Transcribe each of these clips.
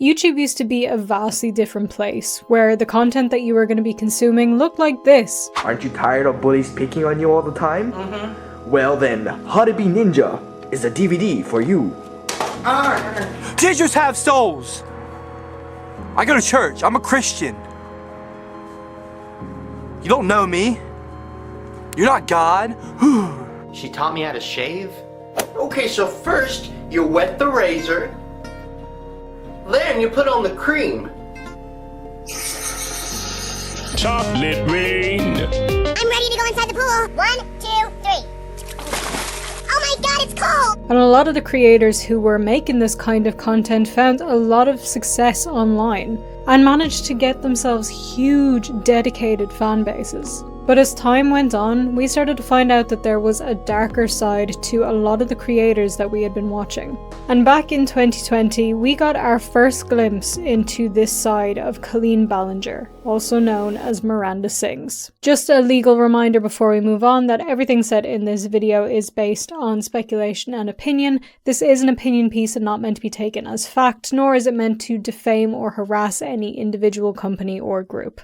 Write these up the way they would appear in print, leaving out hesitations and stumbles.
YouTube used to be a vastly different place, where the content that you were going to be consuming looked like this. Aren't you tired of bullies picking on you all the time? Well then, How to Be Ninja is a DVD for you. Teachers have souls! I go to church, I'm a Christian. You don't know me. You're not God. She taught me how to shave. Okay, so first you wet the razor, then you put on the cream. Chocolate rain. I'm ready to go inside the pool. 1, 2, 3. Oh my god, it's cold! And a lot of the creators who were making this kind of content found a lot of success online and managed to get themselves huge, dedicated fan bases. But as time went on, we started to find out that there was a darker side to a lot of the creators that we had been watching. And back in 2020, we got our first glimpse into this side of Colleen Ballinger, also known as Miranda Sings. Just a legal reminder before we move on that everything said in this video is based on speculation and opinion. This is an opinion piece and not meant to be taken as fact, nor is it meant to defame or harass any individual company or group.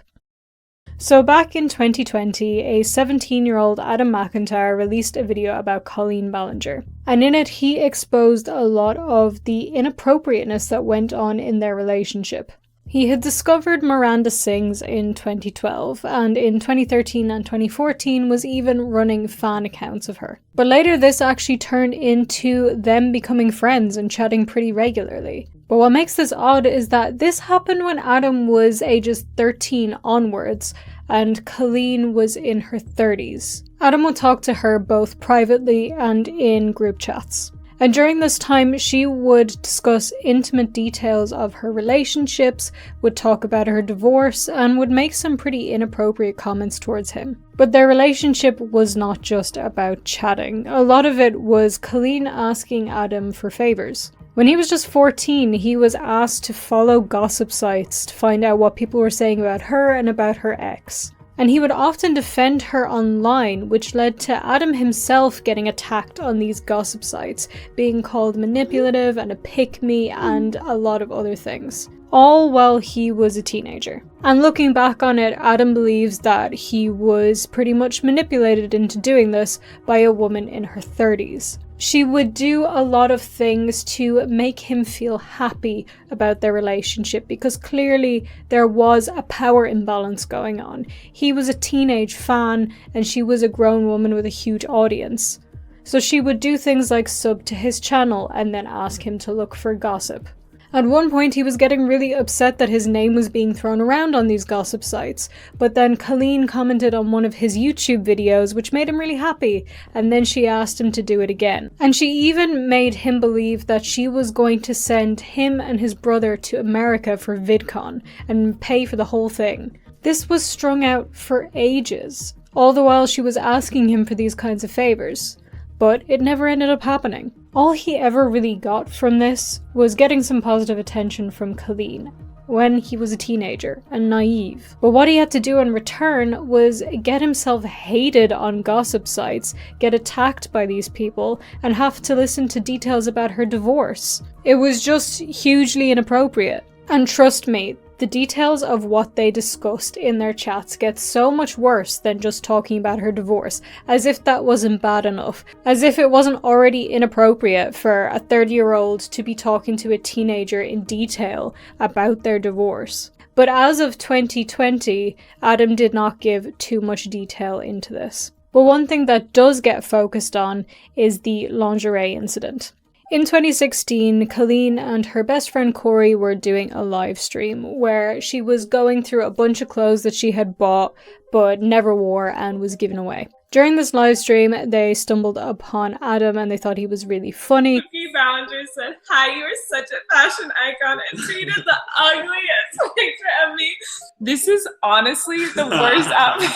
So back in 2020, a 17-year-old Adam Mcintyre released a video about Colleen Ballinger, and in it he exposed a lot of the inappropriateness that went on in their relationship. He had discovered Miranda Sings in 2012, and in 2013 and 2014 was even running fan accounts of her. But later this actually turned into them becoming friends and chatting pretty regularly. But what makes this odd is that this happened when Adam was ages 13 onwards, and Colleen was in her 30s. Adam would talk to her both privately and in group chats. And during this time, she would discuss intimate details of her relationships, would talk about her divorce, and would make some pretty inappropriate comments towards him. But their relationship was not just about chatting. A lot of it was Colleen asking Adam for favors. When he was just 14, he was asked to follow gossip sites to find out what people were saying about her and about her ex. And he would often defend her online, which led to Adam himself getting attacked on these gossip sites, being called manipulative and a pick-me and a lot of other things. All while he was a teenager. And looking back on it, Adam believes that he was pretty much manipulated into doing this by a woman in her 30s. She would do a lot of things to make him feel happy about their relationship because clearly there was a power imbalance going on. He was a teenage fan and she was a grown woman with a huge audience. So she would do things like sub to his channel and then ask him to look for gossip. At one point he was getting really upset that his name was being thrown around on these gossip sites, but then Colleen commented on one of his YouTube videos which made him really happy, and then she asked him to do it again. And she even made him believe that she was going to send him and his brother to America for VidCon and pay for the whole thing. This was strung out for ages, all the while she was asking him for these kinds of favors. But it never ended up happening. All he ever really got from this was getting some positive attention from Colleen when he was a teenager and naive. But what he had to do in return was get himself hated on gossip sites, get attacked by these people, and have to listen to details about her divorce. It was just hugely inappropriate. And trust me, the details of what they discussed in their chats get so much worse than just talking about her divorce, as if that wasn't bad enough, as if it wasn't already inappropriate for a 30-year-old to be talking to a teenager in detail about their divorce. But as of 2020, Adam did not give too much detail into this. But one thing that does get focused on is the lingerie incident. In 2016, Colleen and her best friend Corey were doing a live stream where she was going through a bunch of clothes that she had bought but never wore and was given away. During this live stream, they stumbled upon Adam and they thought he was really funny. Colleen Ballinger said, "Hi, you are such a fashion icon," and tweeted the ugliest picture of me. This is honestly the worst outfit.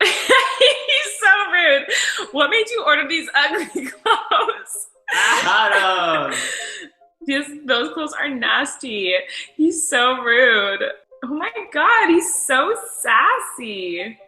He's so rude. What made you order these ugly clothes? Adam! Those clothes are nasty. He's so rude. Oh my god, he's so sassy.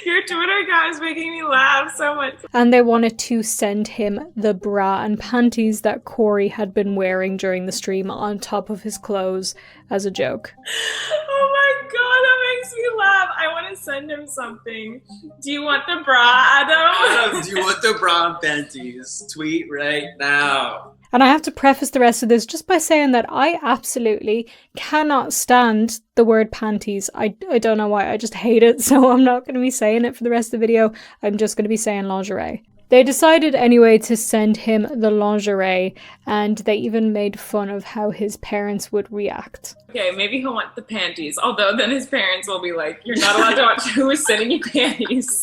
Your Twitter account is making me laugh so much. And they wanted to send him the bra and panties that Corey had been wearing during the stream on top of his clothes as a joke. Oh my god, that makes me laugh. I want to send him something. Do you want the bra, Adam? Adam, do you want the bra and panties? Tweet right now. And I have to preface the rest of this just by saying that I absolutely cannot stand the word panties. I don't know why, I just hate it, so I'm not going to be saying it for the rest of the video. I'm just going to be saying lingerie. They decided anyway to send him the lingerie, and they even made fun of how his parents would react. Okay, maybe he'll want the panties, although then his parents will be like, you're not allowed to watch who is sending you panties.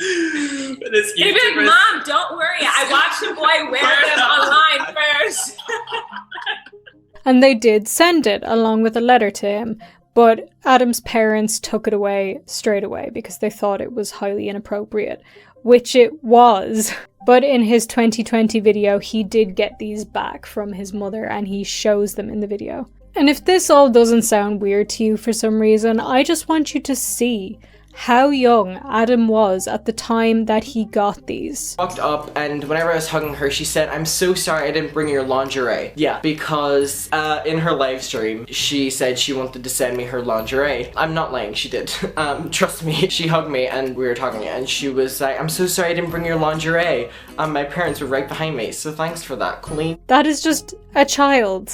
He'd be like, Mom, don't worry, I watched a boy wear them online first. And they did send it along with a letter to him, but Adam's parents took it away straight away because they thought it was highly inappropriate, which it was. But in his 2020 video, he did get these back from his mother and he shows them in the video. And if this all doesn't sound weird to you for some reason, I just want you to see how young Adam was at the time that he got these. Walked up, and whenever I was hugging her, she said, "I'm so sorry I didn't bring your lingerie." Yeah, because in her live stream, she said she wanted to send me her lingerie. I'm not lying, she did. Trust me. She hugged me and we were talking, and she was like, "I'm so sorry I didn't bring your lingerie." My parents were right behind me, so thanks for that, Colleen. That is just a child.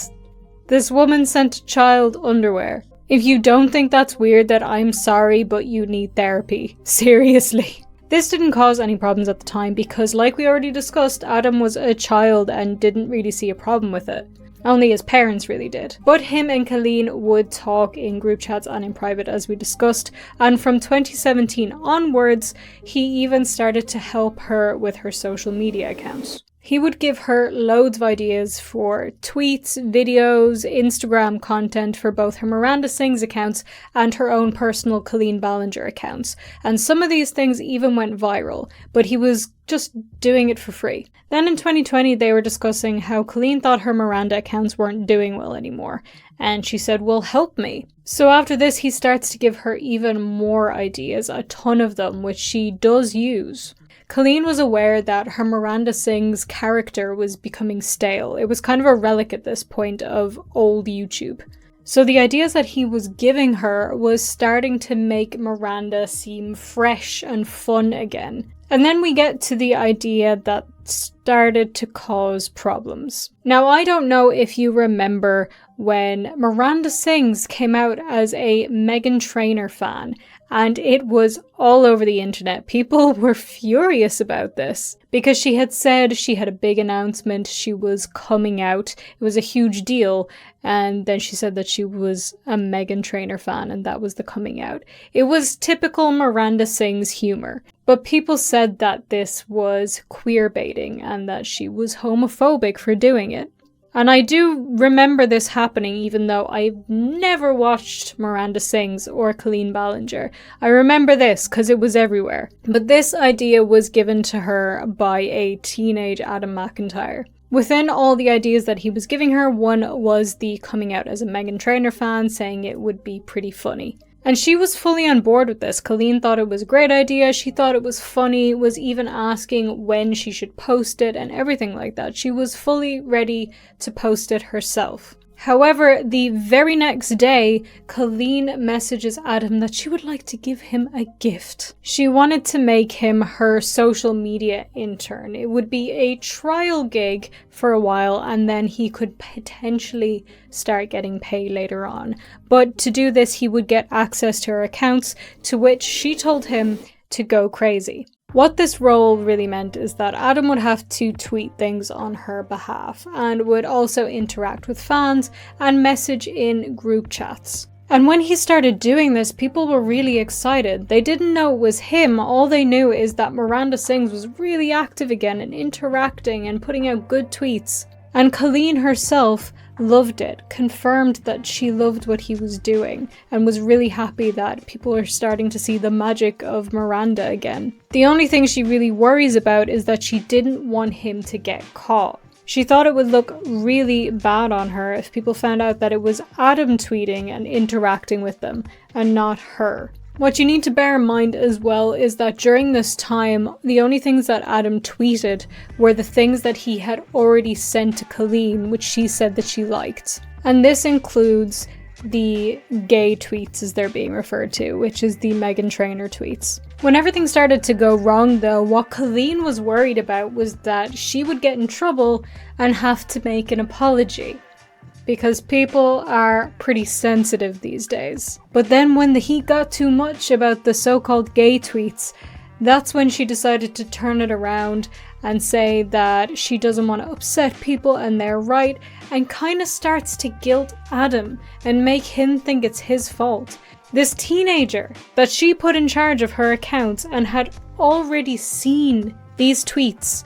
This woman sent a child underwear. If you don't think that's weird, that I'm sorry, but you need therapy. Seriously. This didn't cause any problems at the time because, like we already discussed, Adam was a child and didn't really see a problem with it. Only his parents really did. But him and Colleen would talk in group chats and in private, as we discussed, and from 2017 onwards, he even started to help her with her social media accounts. He would give her loads of ideas for tweets, videos, Instagram content for both her Miranda Sings accounts and her own personal Colleen Ballinger accounts. And some of these things even went viral, but he was just doing it for free. Then in 2020, they were discussing how Colleen thought her Miranda accounts weren't doing well anymore. And she said, "Well, help me." So after this, he starts to give her even more ideas, a ton of them, which she does use. Colleen was aware that her Miranda Sings character was becoming stale. It was kind of a relic at this point of old YouTube. So the ideas that he was giving her was starting to make Miranda seem fresh and fun again. And then we get to the idea that started to cause problems. Now, I don't know if you remember when Miranda Sings came out as a Meghan Trainor fan, and it was all over the internet. People were furious about this because she had said she had a big announcement, she was coming out, it was a huge deal, and then she said that she was a Meghan Trainor fan and that was the coming out. It was typical Miranda Sings humor, but people said that this was queer baiting and that she was homophobic for doing it. And I do remember this happening even though I've never watched Miranda Sings or Colleen Ballinger. I remember this because it was everywhere. But this idea was given to her by a teenage Adam Mcintyre. Within all the ideas that he was giving her, one was the coming out as a Meghan Trainor fan, saying it would be pretty funny. And she was fully on board with this. Colleen thought it was a great idea, she thought it was funny, was even asking when she should post it and everything like that. She was fully ready to post it herself. However, the very next day, Colleen messages Adam that she would like to give him a gift. She wanted to make him her social media intern. It would be a trial gig for a while and then he could potentially start getting paid later on. But to do this, he would get access to her accounts, to which she told him to go crazy. What this role really meant is that Adam would have to tweet things on her behalf and would also interact with fans and message in group chats. And when he started doing this, people were really excited. They didn't know it was him. All they knew is that Miranda Sings was really active again and interacting and putting out good tweets. And Colleen herself loved it, confirmed that she loved what he was doing, and was really happy that people are starting to see the magic of Miranda again. The only thing she really worries about is that she didn't want him to get caught. She thought it would look really bad on her if people found out that it was Adam tweeting and interacting with them, and not her. What you need to bear in mind as well is that during this time, the only things that Adam tweeted were the things that he had already sent to Colleen, which she said that she liked. And this includes the gay tweets, as they're being referred to, which is the Meghan Trainor tweets. When everything started to go wrong though, what Colleen was worried about was that she would get in trouble and have to make an apology. Because people are pretty sensitive these days. But then when the heat got too much about the so-called gay tweets, that's when she decided to turn it around and say that she doesn't want to upset people and they're right, and kind of starts to guilt Adam and make him think it's his fault. This teenager that she put in charge of her accounts and had already seen these tweets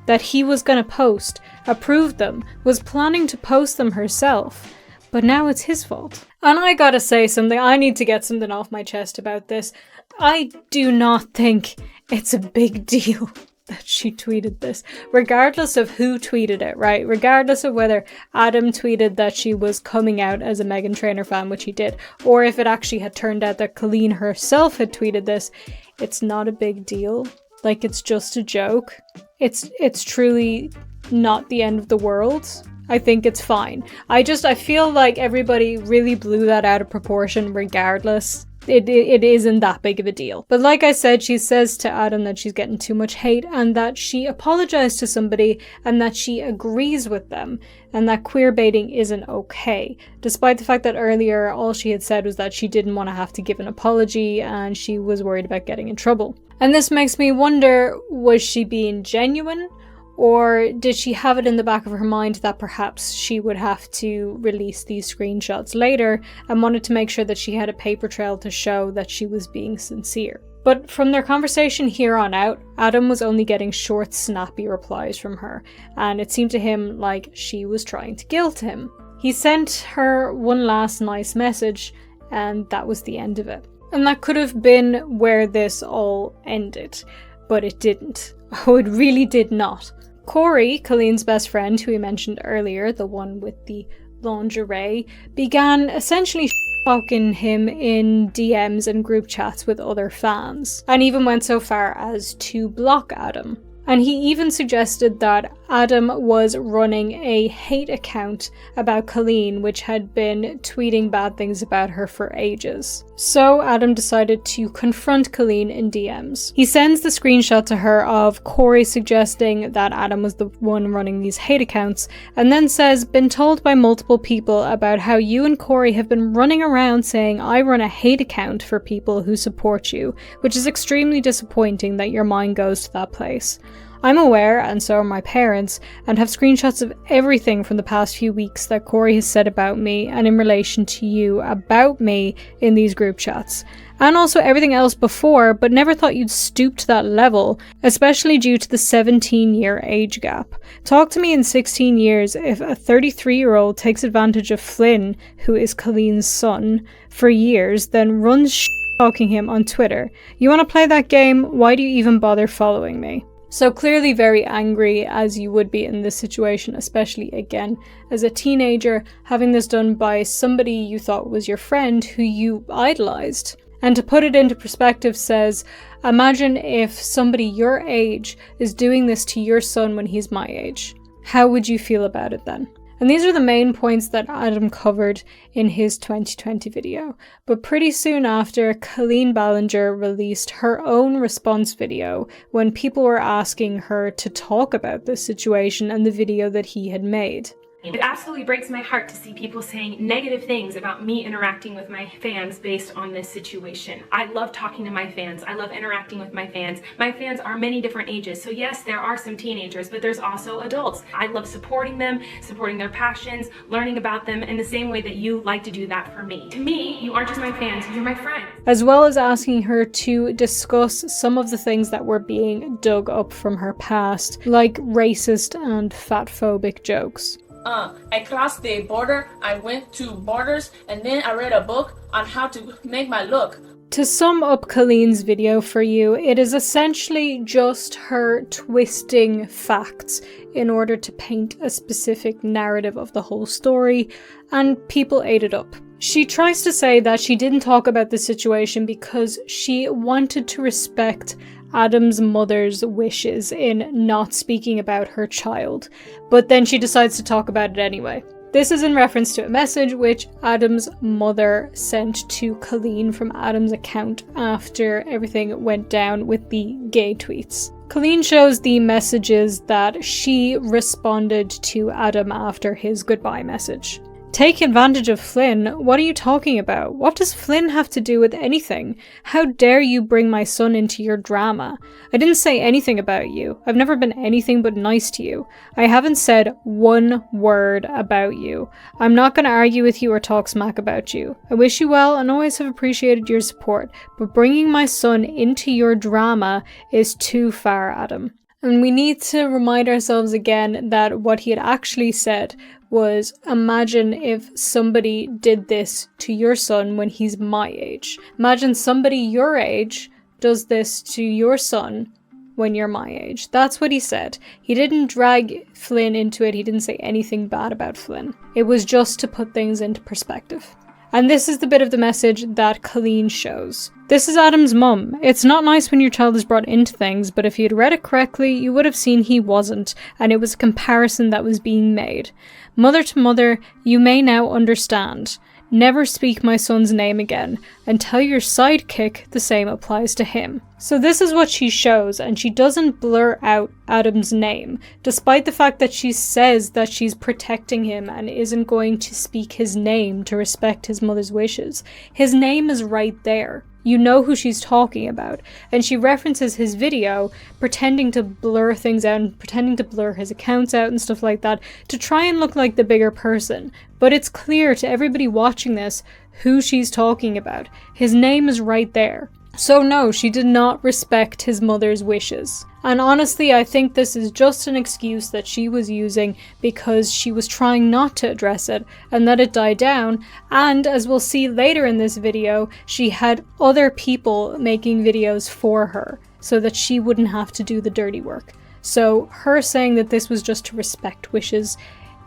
that he was going to post, approved them, was planning to post them herself, but now it's his fault. And I gotta say something, I need to get something off my chest about this. I do not think it's a big deal that she tweeted this, regardless of who tweeted it, right? Regardless of whether Adam tweeted that she was coming out as a Meghan Trainor fan, which he did, or if it actually had turned out that Colleen herself had tweeted this, it's not a big deal. Like, it's just a joke. It's truly not the end of the world. I think it's fine. I feel like everybody really blew that out of proportion regardless. It isn't that big of a deal. But like I said, she says to Adam that she's getting too much hate and that she apologized to somebody and that she agrees with them and that queer baiting isn't okay. Despite the fact that earlier all she had said was that she didn't want to have to give an apology and she was worried about getting in trouble. And this makes me wonder, was she being genuine? Or did she have it in the back of her mind that perhaps she would have to release these screenshots later and wanted to make sure that she had a paper trail to show that she was being sincere? But from their conversation here on out, Adam was only getting short, snappy replies from her, and it seemed to him like she was trying to guilt him. He sent her one last nice message, and that was the end of it. And that could have been where this all ended, but it didn't. Oh, it really did not. Corey, Colleen's best friend, who we mentioned earlier, the one with the lingerie, began essentially fucking him in DMs and group chats with other fans, and even went so far as to block Adam. And he even suggested that Adam was running a hate account about Colleen, which had been tweeting bad things about her for ages. So Adam decided to confront Colleen in DMs. He sends the screenshot to her of Corey suggesting that Adam was the one running these hate accounts, and then says, "Been told by multiple people about how you and Corey have been running around saying I run a hate account for people who support you, which is extremely disappointing that your mind goes to that place. I'm aware, and so are my parents, and have screenshots of everything from the past few weeks that Corey has said about me and in relation to you about me in these group chats. And also everything else before, but never thought you'd stoop to that level, especially due to the 17-year age gap. Talk to me in 16 years if a 33-year-old takes advantage of Flynn, who is Colleen's son, for years, then runs talking him on Twitter. You want to play that game? Why do you even bother following me?" So clearly very angry, as you would be in this situation, especially again as a teenager, having this done by somebody you thought was your friend who you idolized. And to put it into perspective says, imagine if somebody your age is doing this to your son when he's my age. How would you feel about it then? And these are the main points that Adam covered in his 2020 video. But pretty soon after, Colleen Ballinger released her own response video when people were asking her to talk about this situation and the video that he had made. It absolutely breaks my heart to see people saying negative things about me interacting with my fans based on this situation. I love talking to my fans. I love interacting with my fans. My fans are many different ages. So yes, there are some teenagers, but there's also adults. I love supporting them, supporting their passions, learning about them in the same way that you like to do that for me. To me, you aren't just my fans, you're my friends. As well as asking her to discuss some of the things that were being dug up from her past, like racist and fatphobic jokes. I crossed the border, I went to Borders, and then I read a book on how to make my look. To sum up Colleen's video for you, it is essentially just her twisting facts in order to paint a specific narrative of the whole story, and people ate it up. She tries to say that she didn't talk about the situation because she wanted to respect Adam's mother's wishes in not speaking about her child, but then she decides to talk about it anyway. This is in reference to a message which Adam's mother sent to Colleen from Adam's account after everything went down with the gay tweets. Colleen shows the messages that she responded to Adam after his goodbye message. Take advantage of Flynn? What are you talking about? What does Flynn have to do with anything? How dare you bring my son into your drama? I didn't say anything about you. I've never been anything but nice to you. I haven't said one word about you. I'm not going to argue with you or talk smack about you. I wish you well and always have appreciated your support, but bringing my son into your drama is too far, Adam. And we need to remind ourselves again that what he had actually said was, imagine if somebody did this to your son when he's my age. Imagine somebody your age does this to your son when you're my age. That's what he said. He didn't drag Flynn into it. He didn't say anything bad about Flynn. It was just to put things into perspective. And this is the bit of the message that Colleen shows. This is Adam's mum. It's not nice when your child is brought into things, but if you'd read it correctly, you would have seen he wasn't, and it was a comparison that was being made. Mother to mother, you may now understand. Never speak my son's name again, and tell your sidekick the same applies to him. So this is what she shows, and she doesn't blur out Adam's name, despite the fact that she says that she's protecting him and isn't going to speak his name to respect his mother's wishes. His name is right there. You know who she's talking about. And she references his video, pretending to blur things out and pretending to blur his accounts out and stuff like that to try and look like the bigger person. But it's clear to everybody watching this who she's talking about. His name is right there. So no, she did not respect his mother's wishes. And honestly, I think this is just an excuse that she was using because she was trying not to address it and let it die down. And as we'll see later in this video, she had other people making videos for her so that she wouldn't have to do the dirty work. So her saying that this was just to respect wishes,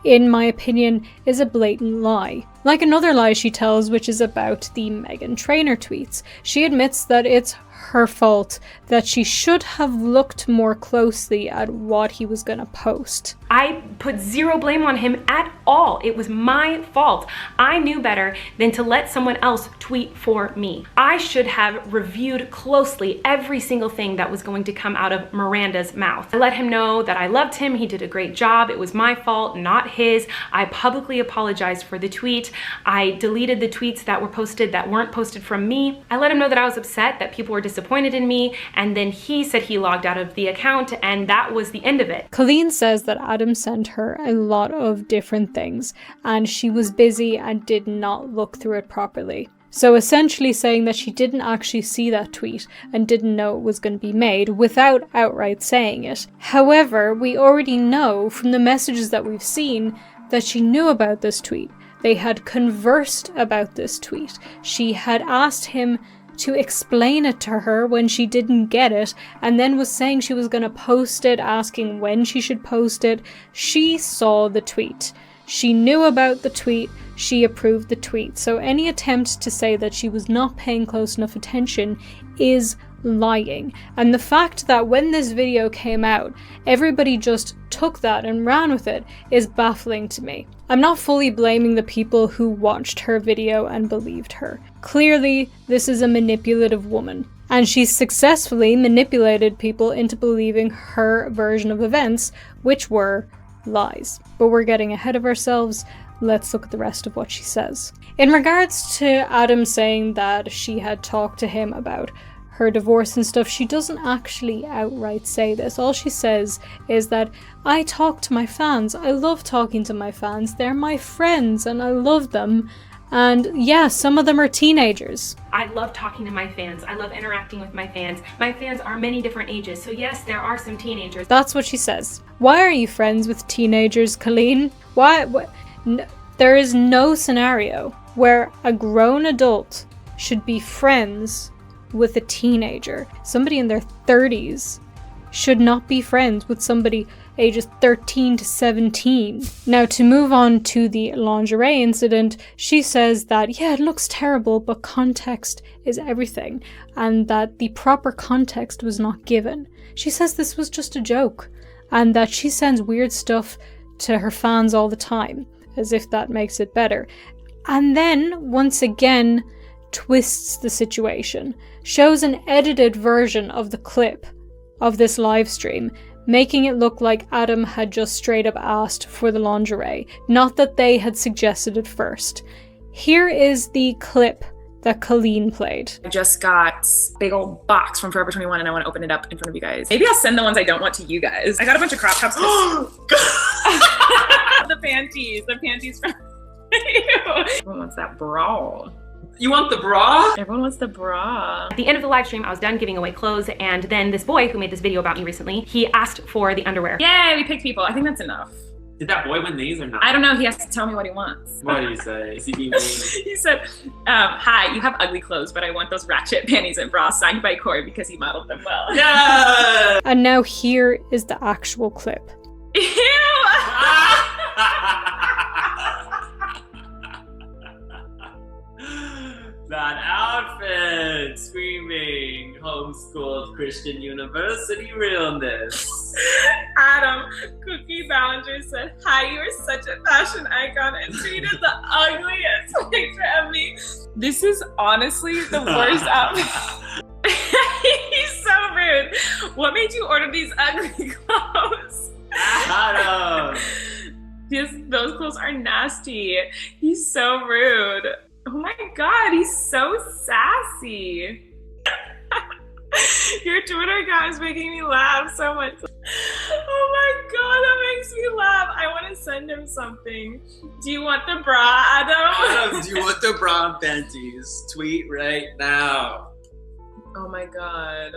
in my opinion, is a blatant lie. Like another lie she tells, which is about the Meghan Trainor tweets. She admits that it's her fault, that she should have looked more closely at what he was going to post. I put zero blame on him at all. It was my fault. I knew better than to let someone else tweet for me. I should have reviewed closely every single thing that was going to come out of Miranda's mouth. I let him know that I loved him. He did a great job. It was my fault, not his. I publicly apologized for the tweet. I deleted the tweets that were posted that weren't posted from me. I let him know that I was upset, that people were disappointed in me, and then he said he logged out of the account, and that was the end of it. Colleen says that Adam sent her a lot of different things, and she was busy and did not look through it properly. So essentially saying that she didn't actually see that tweet and didn't know it was going to be made without outright saying it. However, we already know from the messages that we've seen that she knew about this tweet. They had conversed about this tweet. She had asked him to explain it to her when she didn't get it, and then was saying she was going to post it, asking when she should post it. She saw the tweet. She knew about the tweet. She approved the tweet. So any attempt to say that she was not paying close enough attention is lying. And the fact that when this video came out, everybody just took that and ran with it is baffling to me. I'm not fully blaming the people who watched her video and believed her. Clearly, this is a manipulative woman, and she's successfully manipulated people into believing her version of events, which were lies. But we're getting ahead of ourselves. Let's look at the rest of what she says. In regards to Adam saying that she had talked to him about her divorce and stuff, she doesn't actually outright say this. All she says is that I talk to my fans. I love talking to my fans. They're my friends and I love them. And yeah, some of them are teenagers. I love talking to my fans. I love interacting with my fans. My fans are many different ages, so yes, there are some teenagers. That's what she says. Why are you friends with teenagers, Colleen? Why? There is no scenario where a grown adult should be friends with a teenager. Somebody in their 30s should not be friends with somebody ages 13 to 17. Now, to move on to the lingerie incident, she says that, yeah, it looks terrible, but context is everything, and that the proper context was not given. She says this was just a joke, and that she sends weird stuff to her fans all the time, as if that makes it better. And then, once again, twists the situation, shows an edited version of the clip of this live stream, making it look like Adam had just straight up asked for the lingerie, not that they had suggested it first. Here is the clip that Colleen played. I just got a big old box from Forever 21 and I want to open it up in front of you guys. Maybe I'll send the ones I don't want to you guys. I got a bunch of crop tops. The panties from you. Everyone wants that bra. You want the bra? Everyone wants the bra. At the end of the live stream, I was done giving away clothes, and then this boy who made this video about me recently, he asked for the underwear. Yay, we picked people. I think that's enough. Did that boy win these or not? I don't know. He has to tell me what he wants. What do you say? Is he being mean? He said, hi, you have ugly clothes, but I want those ratchet panties and bras signed by Corey because he modeled them well. Yeah! And now here is the actual clip. Ew! That outfit! Screaming homeschooled Christian university realness. Adam, Cookie Ballinger said, hi, you are such a fashion icon, and tweeted the ugliest picture of me. This is honestly the worst outfit. He's so rude. What made you order these ugly clothes? Adam! Those clothes are nasty. He's so rude. Oh my god, he's so sassy. Your Twitter account is making me laugh so much. Oh my god, that makes me laugh. I want to send him something. Do you want the bra, Adam? Adam, do you want the bra and panties? Tweet right now. Oh my god.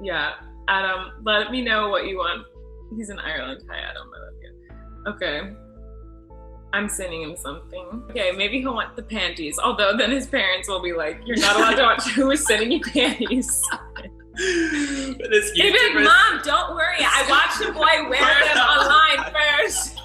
Yeah, Adam, let me know what you want. He's in Ireland. Hi, Adam. I love you. Okay. I'm sending him something. Okay, maybe he'll want the panties. Although then his parents will be like, you're not allowed to watch who is sending you panties. He'd be like, Mom, don't worry. I watched the boy wear them online first.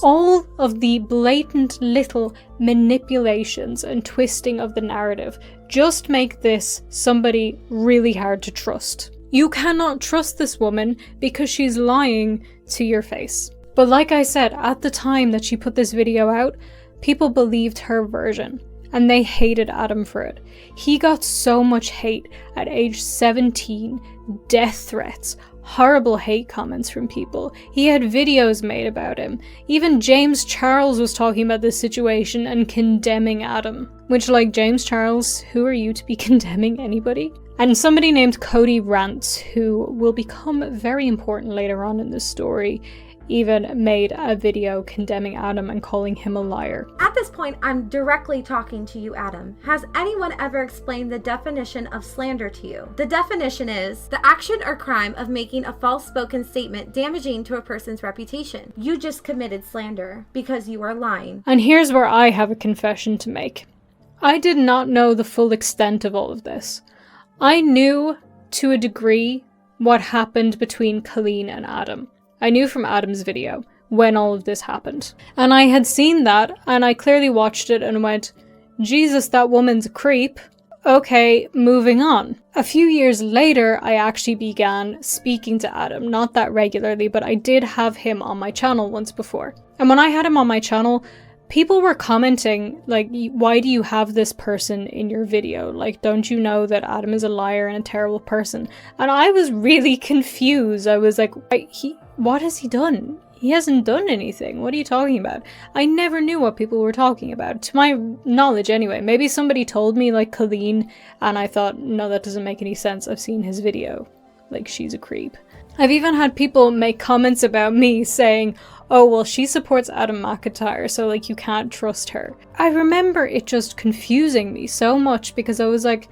All of the blatant little manipulations and twisting of the narrative just make this somebody really hard to trust. You cannot trust this woman because she's lying to your face. But like I said, at the time that she put this video out, people believed her version, and they hated Adam for it. He got so much hate at age 17, death threats, horrible hate comments from people. He had videos made about him. Even James Charles was talking about this situation and condemning Adam. Which, like, James Charles, who are you to be condemning anybody? And somebody named Cody Rants, who will become very important later on in this story, even made a video condemning Adam and calling him a liar. At this point, I'm directly talking to you, Adam. Has anyone ever explained the definition of slander to you? The definition is the action or crime of making a false spoken statement damaging to a person's reputation. You just committed slander because you are lying. And here's where I have a confession to make. I did not know the full extent of all of this. I knew, to a degree, what happened between Colleen and Adam. I knew from Adam's video when all of this happened. And I had seen that, and I clearly watched it and went, Jesus, that woman's a creep. Okay, moving on. A few years later, I actually began speaking to Adam, not that regularly, but I did have him on my channel once before. And when I had him on my channel, people were commenting, like, why do you have this person in your video? Like, don't you know that Adam is a liar and a terrible person? And I was really confused. I was like, what has he done? He hasn't done anything. What are you talking about? I never knew what people were talking about, to my knowledge anyway. Maybe somebody told me, like Colleen, and I thought, no, that doesn't make any sense. I've seen his video. Like, she's a creep. I've even had people make comments about me saying, oh, well, she supports Adam Mcintyre, so, like, you can't trust her. I remember it just confusing me so much because I was like,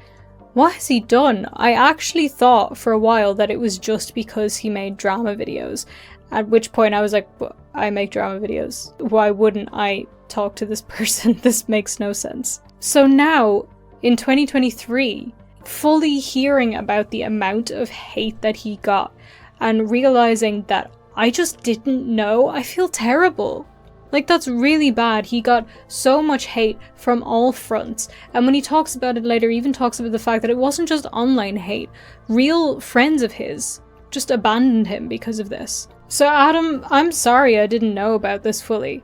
what has he done? I actually thought for a while that it was just because he made drama videos. At which point I was like, well, I make drama videos. Why wouldn't I talk to this person? This makes no sense. So now, in 2023, fully hearing about the amount of hate that he got, and realizing that I just didn't know, I feel terrible. Like, that's really bad. He got so much hate from all fronts. And when he talks about it later, he even talks about the fact that it wasn't just online hate. Real friends of his just abandoned him because of this. So Adam, I'm sorry I didn't know about this fully.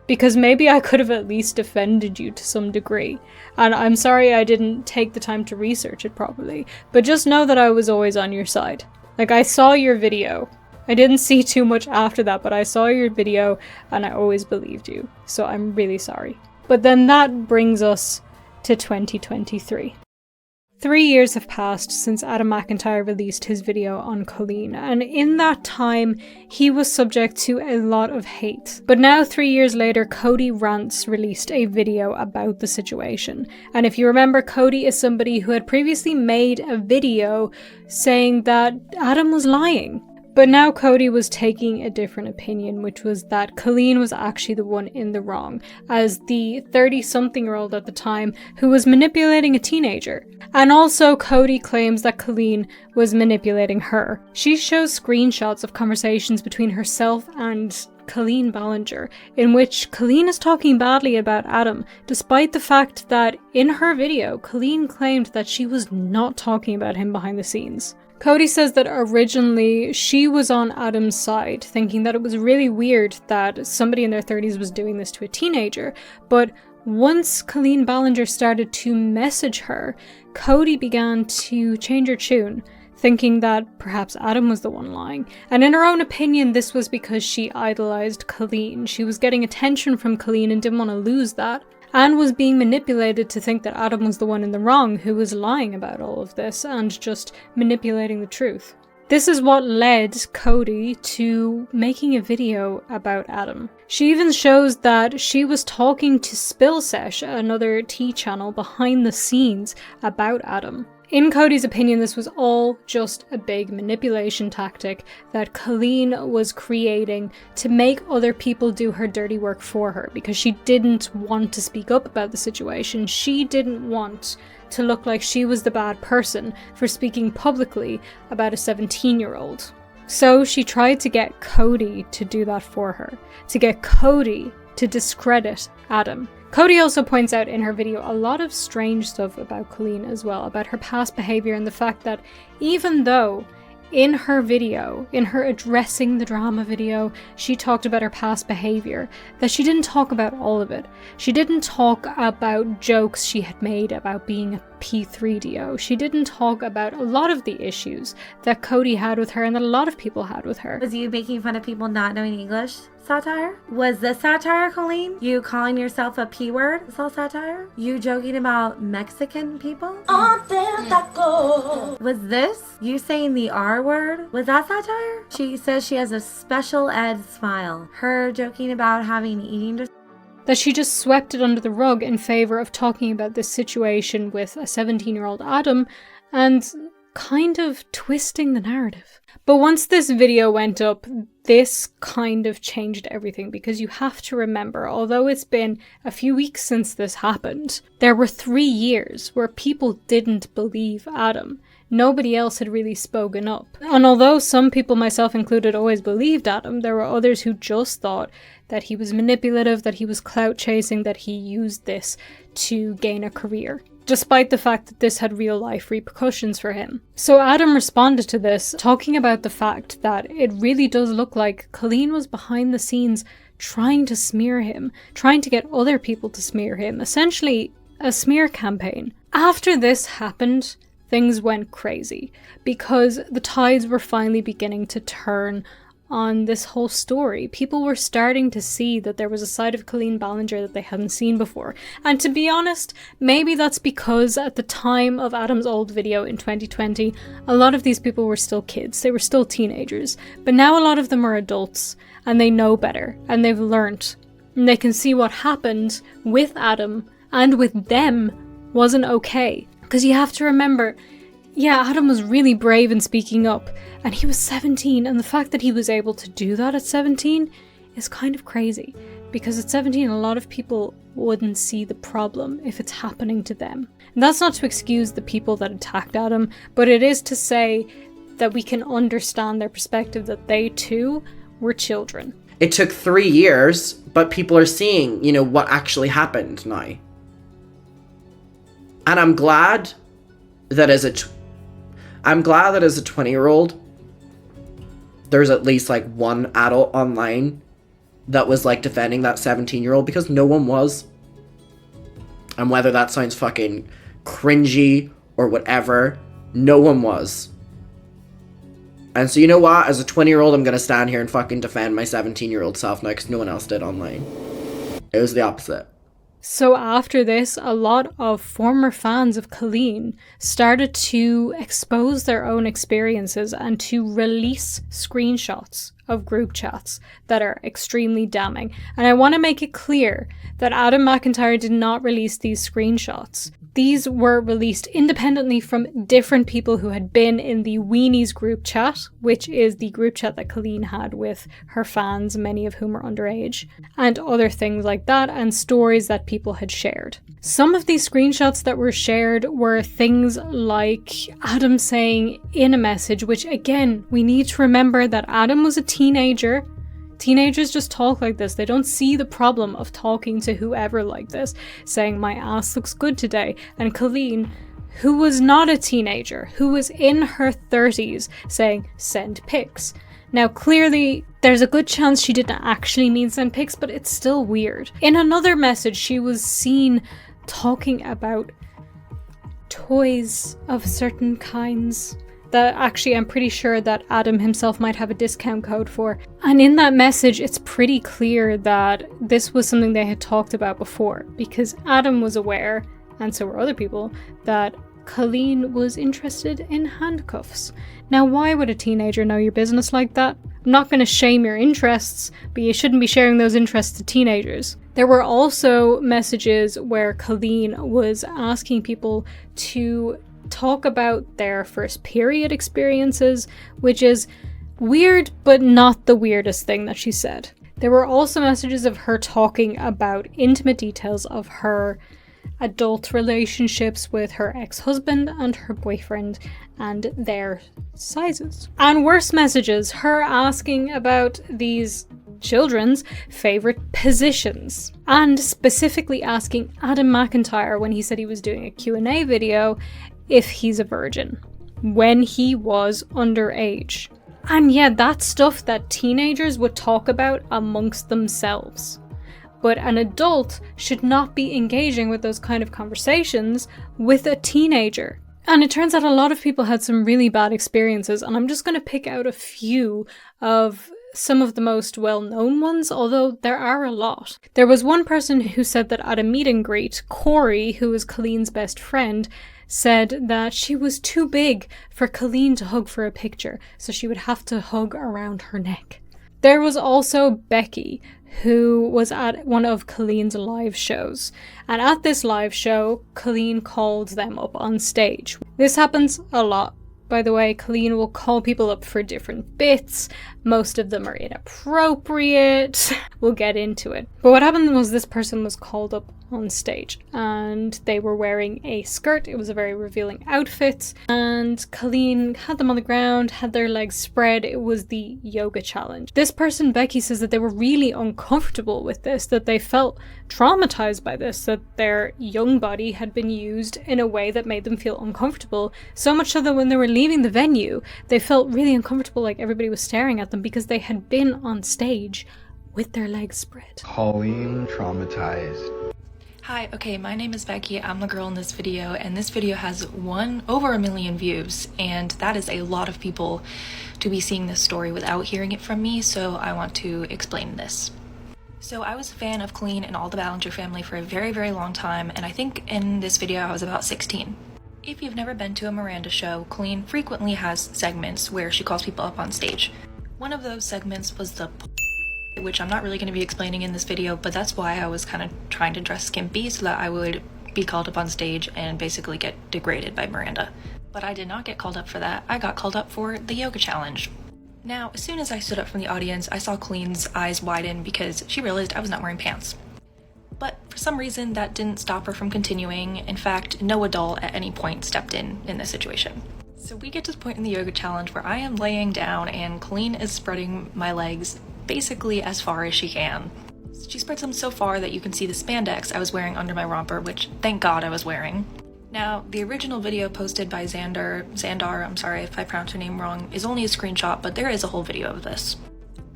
Because maybe I could have at least defended you to some degree. And I'm sorry I didn't take the time to research it properly. But just know that I was always on your side. Like, I saw your video. I didn't see too much after that, but I saw your video and I always believed you. So I'm really sorry. But then that brings us to 2023. 3 years have passed since Adam Mcintyre released his video on Colleen, and in that time, he was subject to a lot of hate. But now, 3 years later, Cody Rants released a video about the situation. And if you remember, Cody is somebody who had previously made a video saying that Adam was lying. But now Cody was taking a different opinion, which was that Colleen was actually the one in the wrong, as the 30-something-year-old at the time who was manipulating a teenager. And also Cody claims that Colleen was manipulating her. She shows screenshots of conversations between herself and Colleen Ballinger, in which Colleen is talking badly about Adam, despite the fact that in her video, Colleen claimed that she was not talking about him behind the scenes. Cody says that originally she was on Adam's side, thinking that it was really weird that somebody in their 30s was doing this to a teenager, but once Colleen Ballinger started to message her, Cody began to change her tune, thinking that perhaps Adam was the one lying. And in her own opinion, this was because she idolized Colleen. She was getting attention from Colleen and didn't want to lose that, and was being manipulated to think that Adam was the one in the wrong who was lying about all of this and just manipulating the truth. This is what led Cody to making a video about Adam. She even shows that she was talking to Spillsesh, another tea channel, behind the scenes about Adam. In Cody's opinion, this was all just a big manipulation tactic that Colleen was creating to make other people do her dirty work for her, because she didn't want to speak up about the situation. She didn't want to look like she was the bad person for speaking publicly about a 17-year-old. So she tried to get Cody to do that for her, to get Cody to discredit Adam. Cody also points out in her video a lot of strange stuff about Colleen as well, about her past behaviour and the fact that even though in her video, in her addressing the drama video, she talked about her past behaviour, that she didn't talk about all of it. She didn't talk about jokes she had made about being a P3DO. She didn't talk about a lot of the issues that Cody had with her and that a lot of people had with her. Was you making fun of people not knowing English? Satire? Was this satire, Colleen? You calling yourself a P word? Is all satire? You joking about Mexican people? Was this you saying the R word? Was that satire? She says she has a special ed smile. Her joking about having eating disorders. That she just swept it under the rug in favour of talking about this situation with a 17-year-old Adam and kind of twisting the narrative. But once this video went up, this kind of changed everything, because you have to remember, although it's been a few weeks since this happened, there were 3 years where people didn't believe Adam. Nobody else had really spoken up. And although some people, myself included, always believed Adam, there were others who just thought that he was manipulative, that he was clout chasing, that he used this to gain a career, despite the fact that this had real life repercussions for him. So Adam responded to this, talking about the fact that it really does look like Colleen was behind the scenes trying to smear him, trying to get other people to smear him, essentially a smear campaign. After this happened, things went crazy, because the tides were finally beginning to turn on this whole story. People were starting to see that there was a side of Colleen Ballinger that they hadn't seen before. And to be honest, maybe that's because at the time of Adam's old video in 2020, a lot of these people were still kids. They were still teenagers. But now a lot of them are adults, and they know better, and they've learnt. And they can see what happened with Adam and with them wasn't okay. Because you have to remember, yeah, Adam was really brave in speaking up, and he was 17, and the fact that he was able to do that at 17 is kind of crazy, because at 17 a lot of people wouldn't see the problem if it's happening to them. And that's not to excuse the people that attacked Adam, but it is to say that we can understand their perspective, that they too were children. It took 3 years, but people are seeing, you know, what actually happened now. And I'm glad that as a 20-year-old, there's at least like one adult online that was like defending that 17-year-old, because no one was. And whether that sounds fucking cringy or whatever, no one was. And so you know what? As a 20-year-old, I'm gonna stand here and fucking defend my 17-year-old self now, because no one else did online. It was the opposite. So after this, a lot of former fans of Colleen started to expose their own experiences and to release screenshots of group chats that are extremely damning. And I want to make it clear that Adam Mcintyre did not release these screenshots. These were released independently from different people who had been in the Weeneis group chat, which is the group chat that Colleen had with her fans, many of whom are underage, and other things like that, and stories that people had shared. Some of these screenshots that were shared were things like Adam saying in a message, which again, we need to remember that Adam was a teenager. Teenagers just talk like this. They don't see the problem of talking to whoever like this, saying my ass looks good today. And Colleen, who was not a teenager, who was in her 30s, saying send pics. Now clearly there's a good chance she didn't actually mean send pics, but it's still weird. In another message, she was seen talking about toys of certain kinds that actually I'm pretty sure that Adam himself might have a discount code for. And in that message, it's pretty clear that this was something they had talked about before, because Adam was aware, and so were other people, that Colleen was interested in handcuffs. Now, why would a teenager know your business like that? I'm not going to shame your interests, but you shouldn't be sharing those interests to teenagers. There were also messages where Colleen was asking people to talk about their first period experiences, which is weird, but not the weirdest thing that she said. There were also messages of her talking about intimate details of her adult relationships with her ex-husband and her boyfriend and their sizes. And worse messages, her asking about these children's favourite positions, and specifically asking Adam Mcintyre, when he said he was doing a Q&A video, if he's a virgin, when he was underage. And yeah, that's stuff that teenagers would talk about amongst themselves. But an adult should not be engaging with those kind of conversations with a teenager. And it turns out a lot of people had some really bad experiences, and I'm just going to pick out a few of some of the most well-known ones, although there are a lot. There was one person who said that at a meet and greet, Corey, who was Colleen's best friend, said that she was too big for Colleen to hug for a picture, so she would have to hug around her neck. There was also Becky, who was at one of Colleen's live shows. And at this live show, Colleen called them up on stage. This happens a lot. By the way, Colleen will call people up for different bits. Most of them are inappropriate. We'll get into it. But what happened was this person was called up on stage and they were wearing a skirt. It was a very revealing outfit. And Colleen had them on the ground, had their legs spread. It was the yoga challenge. This person, Becky, says that they were really uncomfortable with this, that they felt traumatized by this, that their young body had been used in a way that made them feel uncomfortable. So much so that when they were leaving the venue, they felt really uncomfortable, like everybody was staring at them because they had been on stage with their legs spread. Colleen traumatized. Hi, okay, my name is Becky. I'm the girl in this video, and this video has over 1 million views, and that is a lot of people to be seeing this story without hearing it from me, so I want to explain this. So I was a fan of Colleen and all the Ballinger family for a very, very long time, and I think in this video I was about 16. If you've never been to a Miranda show, Colleen frequently has segments where she calls people up on stage. One of those segments was the which I'm not really going to be explaining in this video, but that's why I was kind of trying to dress skimpy so that I would be called up on stage and basically get degraded by Miranda. But I did not get called up for that. I got called up for the yoga challenge. Now, as soon as I stood up from the audience, I saw Colleen's eyes widen because she realized I was not wearing pants. But for some reason, that didn't stop her from continuing. In fact, no adult at any point stepped in this situation. So we get to the point in the yoga challenge where I am laying down and Colleen is spreading my legs basically as far as she can. She spreads them so far that you can see the spandex I was wearing under my romper, which thank God I was wearing. Now, the original video posted by Xandar, I'm sorry if I pronounced her name wrong, is only a screenshot, but there is a whole video of this.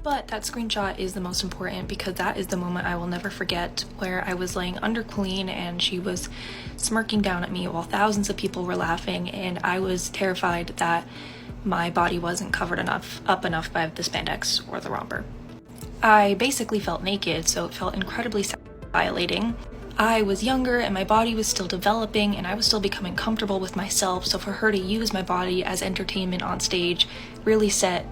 But that screenshot is the most important because that is the moment I will never forget, where I was laying under Colleen and she was smirking down at me while thousands of people were laughing, and I was terrified that my body wasn't covered up enough by the spandex or the romper. I basically felt naked, so it felt incredibly violating. I was younger and my body was still developing and I was still becoming comfortable with myself, so for her to use my body as entertainment on stage really set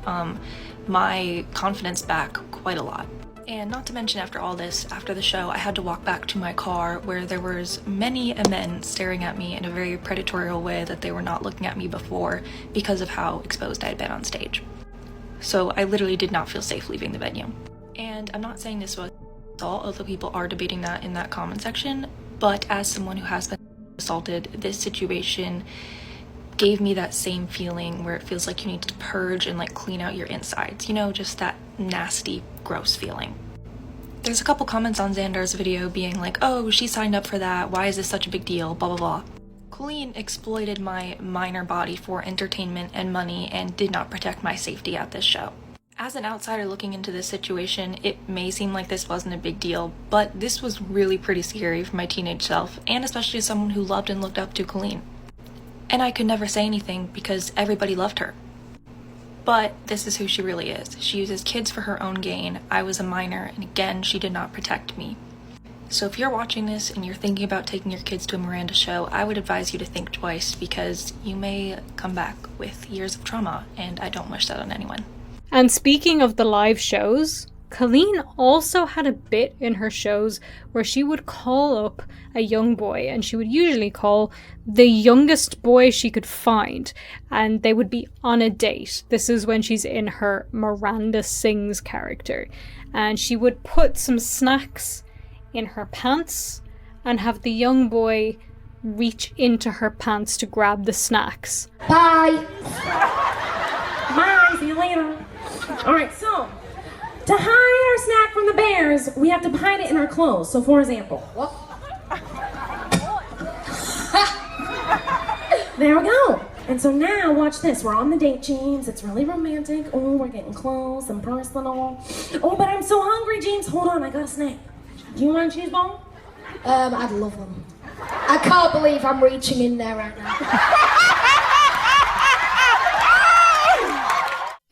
my confidence back quite a lot. And not to mention, after all this, after the show, I had to walk back to my car where there was many men staring at me in a very predatory way that they were not looking at me before because of how exposed I had been on stage. So I literally did not feel safe leaving the venue. And I'm not saying this was all, although people are debating that in that comment section, but as someone who has been assaulted, this situation gave me that same feeling where it feels like you need to purge and like clean out your insides, you know, just that nasty, gross feeling. There's a couple comments on Xandar's video being like, oh, she signed up for that, why is this such a big deal, blah blah blah. Colleen exploited my minor body for entertainment and money and did not protect my safety at this show. As an outsider looking into this situation, it may seem like this wasn't a big deal, but this was really pretty scary for my teenage self, and especially as someone who loved and looked up to Colleen. And I could never say anything because everybody loved her. But this is who she really is. She uses kids for her own gain. I was a minor, and again, she did not protect me. So if you're watching this and you're thinking about taking your kids to a Miranda show, I would advise you to think twice because you may come back with years of trauma, and I don't wish that on anyone. And speaking of the live shows, Colleen also had a bit in her shows where she would call up a young boy, and she would usually call the youngest boy she could find, and they would be on a date. This is when she's in her Miranda Sings character, and she would put some snacks in her pants and have the young boy reach into her pants to grab the snacks. Bye. Bye, see you later. Alright, so to hide our snack from the bears, we have to hide it in our clothes. So for example, there we go. And so now watch this. We're on the date, James. It's really romantic. Oh, we're getting close and personal. Oh, but I'm so hungry, James. Hold on, I got a snack. Do you want a cheese ball? I'd love one. I can't believe I'm reaching in there right now.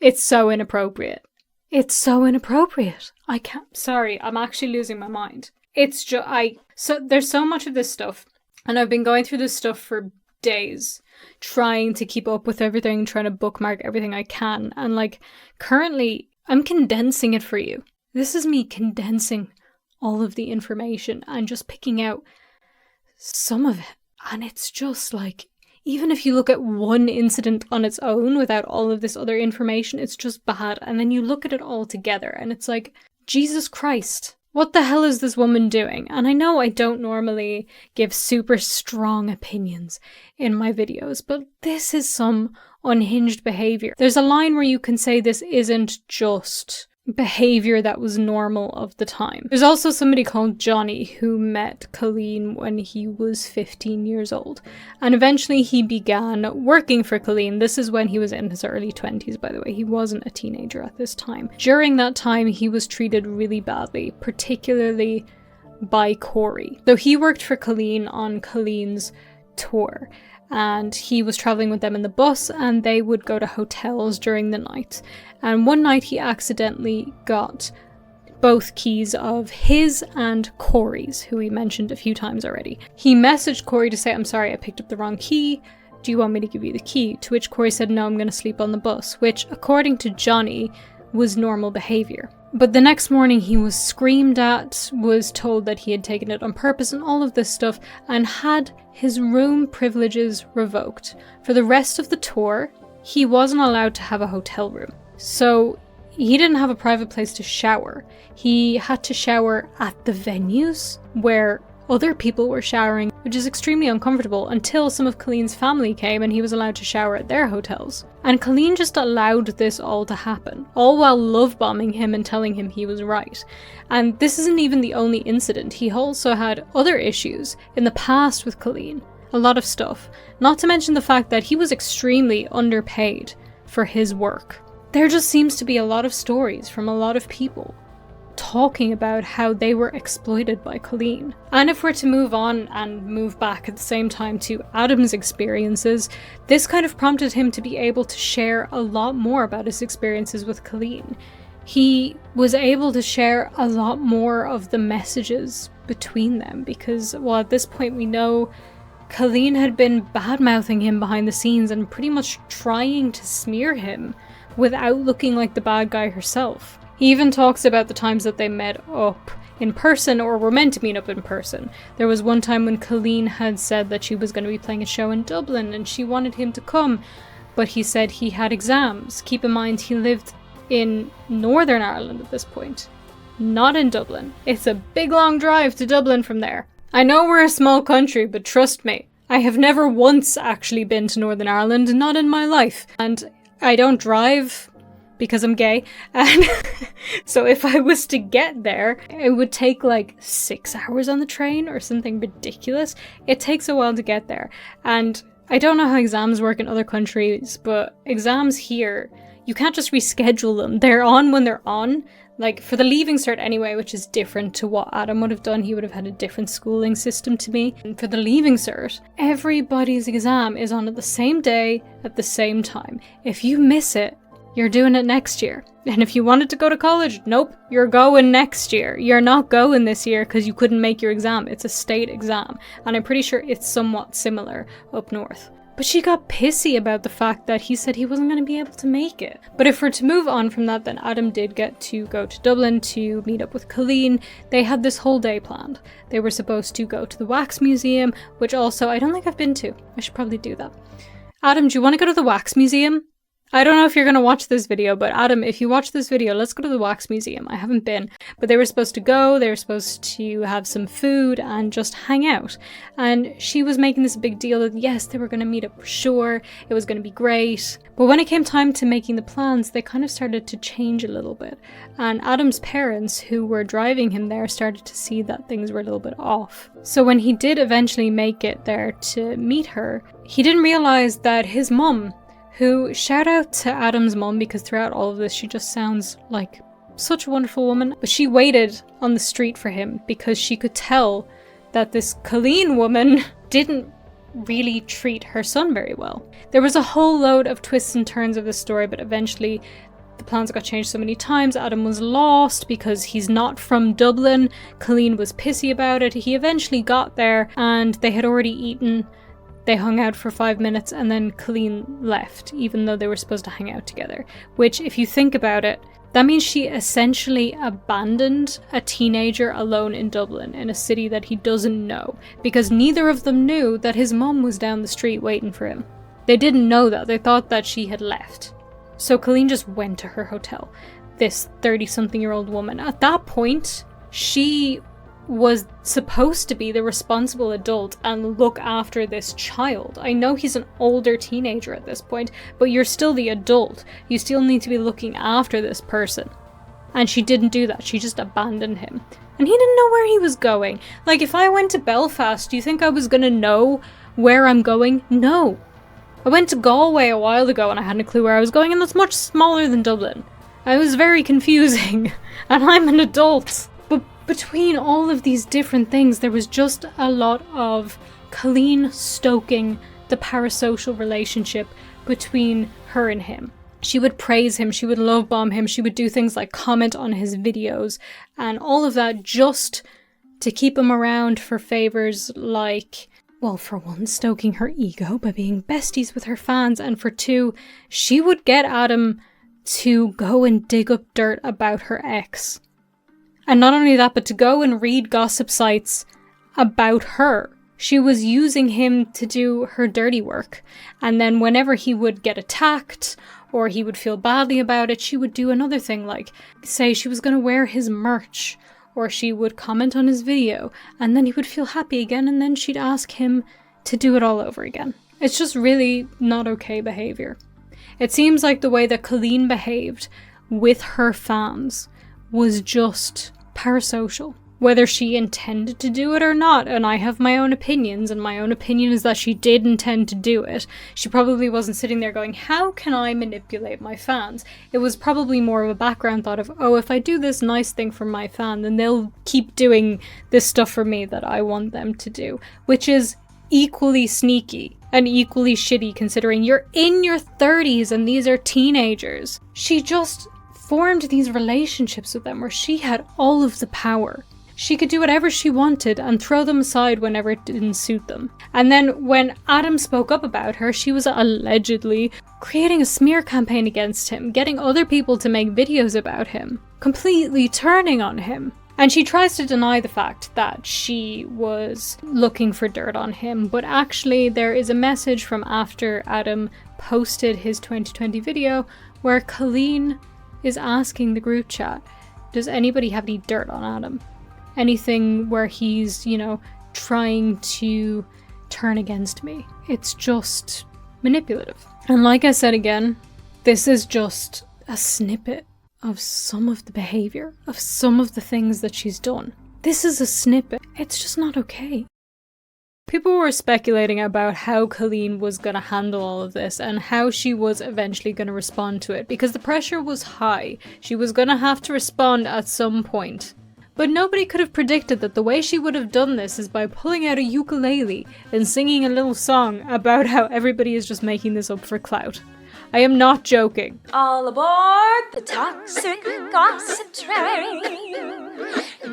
It's so inappropriate. It's so inappropriate. I can't. Sorry, I'm actually losing my mind. It's just so there's so much of this stuff, and I've been going through this stuff for days, trying to keep up with everything, trying to bookmark everything I can, and like currently I'm condensing it for you. This is me condensing all of the information and just picking out some of it, and it's just like, even if you look at one incident on its own without all of this other information, it's just bad. And then you look at it all together and it's like, Jesus Christ, what the hell is this woman doing? And I know I don't normally give super strong opinions in my videos, but this is some unhinged behaviour. There's a line where you can say this isn't just behaviour that was normal of the time. There's also somebody called Johnny who met Colleen when he was 15 years old, and eventually he began working for Colleen. This is when he was in his early 20s, by the way. He wasn't a teenager at this time. During that time, he was treated really badly, particularly by Corey. Though he worked for Colleen on Colleen's tour, and he was traveling with them in the bus, and they would go to hotels during the night. And one night he accidentally got both keys of his and Corey's, who he mentioned a few times already. He messaged Corey to say, I'm sorry, I picked up the wrong key. Do you want me to give you the key? To which Corey said, no, I'm going to sleep on the bus, which, according to Johnny, was normal behaviour. But the next morning he was screamed at, was told that he had taken it on purpose and all of this stuff, and had his room privileges revoked. For the rest of the tour, he wasn't allowed to have a hotel room. So he didn't have a private place to shower. He had to shower at the venues where other people were showering. which is extremely uncomfortable until some of Colleen's family came and he was allowed to shower at their hotels. And Colleen just allowed this all to happen, all while love bombing him and telling him he was right. And this isn't even the only incident. He also had other issues in the past with Colleen. A lot of stuff. Not to mention the fact that he was extremely underpaid for his work. There just seems to be a lot of stories from a lot of people talking about how they were exploited by Colleen. And if we're to move on and move back at the same time to Adam's experiences, this kind of prompted him to be able to share a lot more about his experiences with Colleen. He was able to share a lot more of the messages between them because, well, at this point we know Colleen had been bad-mouthing him behind the scenes and pretty much trying to smear him without looking like the bad guy herself. He even talks about the times that they met up in person or were meant to meet up in person. There was one time when Colleen had said that she was going to be playing a show in Dublin and she wanted him to come, but he said he had exams. Keep in mind he lived in Northern Ireland at this point, not in Dublin. It's a big long drive to Dublin from there. I know we're a small country, but trust me, I have never once actually been to Northern Ireland, not in my life. And I don't drive because I'm gay. And so if I was to get there, it would take like 6 hours on the train or something ridiculous. It takes a while to get there. And I don't know how exams work in other countries, but exams here, you can't just reschedule them. They're on when they're on. Like, for the Leaving Cert anyway, which is different to what Adam would have done. He would have had a different schooling system to me. And for the Leaving Cert, everybody's exam is on at the same day, at the same time. If you miss it, you're doing it next year. And if you wanted to go to college, nope, you're going next year. You're not going this year because you couldn't make your exam. It's a state exam. And I'm pretty sure it's somewhat similar up north. But she got pissy about the fact that he said he wasn't going to be able to make it. But if we're to move on from that, then Adam did get to go to Dublin to meet up with Colleen. They had this whole day planned. They were supposed to go to the Wax Museum, which also I don't think I've been to. I should probably do that. Adam, do you want to go to the Wax Museum? I don't know if you're going to watch this video, but Adam, if you watch this video, let's go to the Wax Museum. I haven't been, but they were supposed to go, they were supposed to have some food and just hang out. And she was making this big deal that yes, they were going to meet up for sure, it was going to be great. But when it came time to making the plans, they kind of started to change a little bit. And Adam's parents, who were driving him there, started to see that things were a little bit off. So when he did eventually make it there to meet her, he didn't realize that his mum, who, shout out to Adam's mum, because throughout all of this she just sounds like such a wonderful woman, but she waited on the street for him because she could tell that this Colleen woman didn't really treat her son very well. There was a whole load of twists and turns of this story, but eventually the plans got changed so many times. Adam was lost because he's not from Dublin. Colleen was pissy about it. He eventually got there and they had already eaten. They hung out for 5 minutes and then Colleen left, even though they were supposed to hang out together. Which, if you think about it, that means she essentially abandoned a teenager alone in Dublin, in a city that he doesn't know, because neither of them knew that his mum was down the street waiting for him. They didn't know that. They thought that she had left. So Colleen just went to her hotel. This 30-something-year-old woman. At that point, she was supposed to be the responsible adult and look after this child. I know he's an older teenager at this point, but you're still the adult. You still need to be looking after this person. And she didn't do that. She just abandoned him. And he didn't know where he was going. Like, if I went to Belfast, do you think I was gonna know where I'm going? No. I went to Galway a while ago and I hadn't a clue where I was going, and that's much smaller than Dublin. It was very confusing. And I'm an adult. Between all of these different things, there was just a lot of Colleen stoking the parasocial relationship between her and him. She would praise him, she would love bomb him, she would do things like comment on his videos, and all of that just to keep him around for favours like, well, for one, stoking her ego by being besties with her fans, and for two, she would get Adam to go and dig up dirt about her ex. And not only that, but to go and read gossip sites about her. She was using him to do her dirty work. And then whenever he would get attacked or he would feel badly about it, she would do another thing, like say she was going to wear his merch or she would comment on his video, and then he would feel happy again, and then she'd ask him to do it all over again. It's just really not okay behaviour. It seems like the way that Colleen behaved with her fans was just parasocial. Whether she intended to do it or not, and I have my own opinions, and my own opinion is that she did intend to do it. She probably wasn't sitting there going, how can I manipulate my fans? It was probably more of a background thought of, oh, if I do this nice thing for my fan, then they'll keep doing this stuff for me that I want them to do. Which is equally sneaky and equally shitty considering you're in your 30s and these are teenagers. She just formed these relationships with them where she had all of the power. She could do whatever she wanted and throw them aside whenever it didn't suit them. And then when Adam spoke up about her, she was allegedly creating a smear campaign against him, getting other people to make videos about him, completely turning on him. And she tries to deny the fact that she was looking for dirt on him, but actually there is a message from after Adam posted his 2020 video where Colleen is asking the group chat, does anybody have any dirt on Adam? Anything where he's, trying to turn against me. It's just manipulative. And like I said again, this is just a snippet of some of the behaviour, of some of the things that she's done. This is a snippet. It's just not okay. People were speculating about how Colleen was going to handle all of this and how she was eventually going to respond to it because the pressure was high. She was going to have to respond at some point. But nobody could have predicted that the way she would have done this is by pulling out a ukulele and singing a little song about how everybody is just making this up for clout. I am not joking. All aboard the toxic gossip train,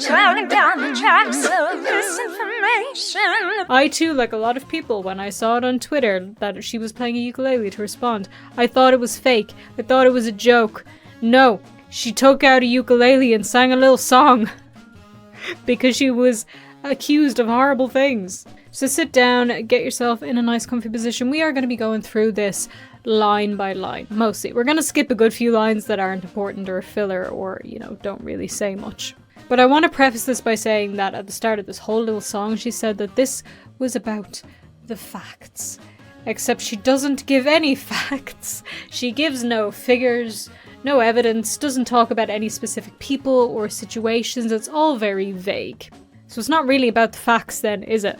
traveling down the tracks of misinformation. I too, like a lot of people, when I saw it on Twitter that she was playing a ukulele to respond, I thought it was fake. I thought it was a joke. No, she took out a ukulele and sang a little song. Because she was accused of horrible things. So sit down, get yourself in a nice comfy position. We are going to be going through this line by line, mostly. We're going to skip a good few lines that aren't important or filler or, don't really say much. But I want to preface this by saying that at the start of this whole little song, she said that this was about the facts. Except she doesn't give any facts. She gives no figures, no evidence, doesn't talk about any specific people or situations. It's all very vague. So it's not really about the facts then, is it?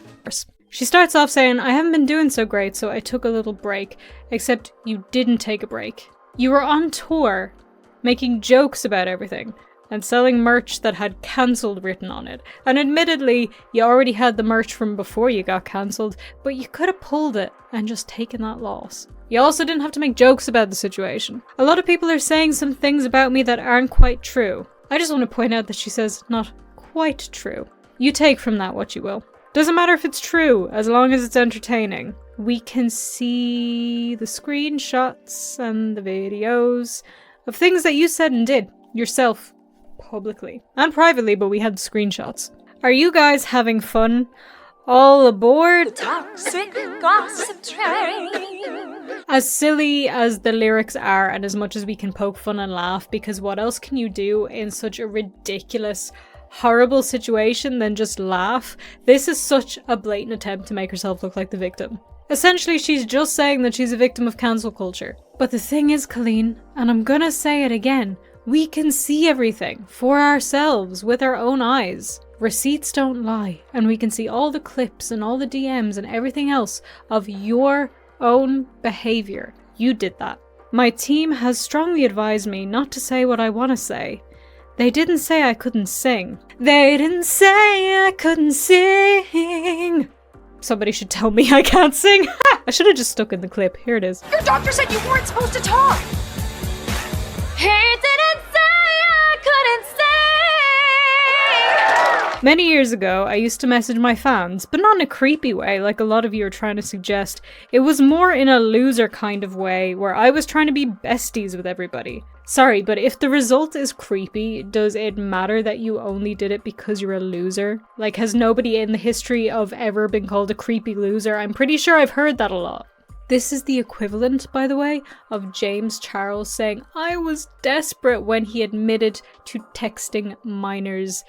She starts off saying, I haven't been doing so great, so I took a little break. Except you didn't take a break. You were on tour, making jokes about everything, and selling merch that had cancelled written on it. And admittedly, you already had the merch from before you got cancelled, but you could have pulled it and just taken that loss. You also didn't have to make jokes about the situation. A lot of people are saying some things about me that aren't quite true. I just want to point out that she says not quite true. You take from that what you will. Doesn't matter if it's true, as long as it's entertaining. We can see the screenshots and the videos of things that you said and did yourself, publicly and privately, but we had screenshots. Are you guys having fun? All aboard? The toxic gossip train. As silly as the lyrics are, and as much as we can poke fun and laugh, because what else can you do in such a ridiculous, horrible situation than just laugh? This is such a blatant attempt to make herself look like the victim. Essentially, she's just saying that she's a victim of cancel culture. But the thing is, Colleen, and I'm gonna say it again, we can see everything for ourselves with our own eyes. Receipts don't lie, and we can see all the clips and all the DMs and everything else of your own behaviour. You did that. My team has strongly advised me not to say what I want to say. They didn't say I couldn't sing. They didn't say I couldn't sing. Somebody should tell me I can't sing. I should have just stuck in the clip. Here it is. Your doctor said you weren't supposed to talk. He didn't say I couldn't sing. Many years ago, I used to message my fans, but not in a creepy way like a lot of you are trying to suggest. It was more in a loser kind of way, where I was trying to be besties with everybody. Sorry, but if the result is creepy, does it matter that you only did it because you're a loser? Like, has nobody in the history of ever been called a creepy loser? I'm pretty sure I've heard that a lot. This is the equivalent, by the way, of James Charles saying, I was desperate when he admitted to texting minors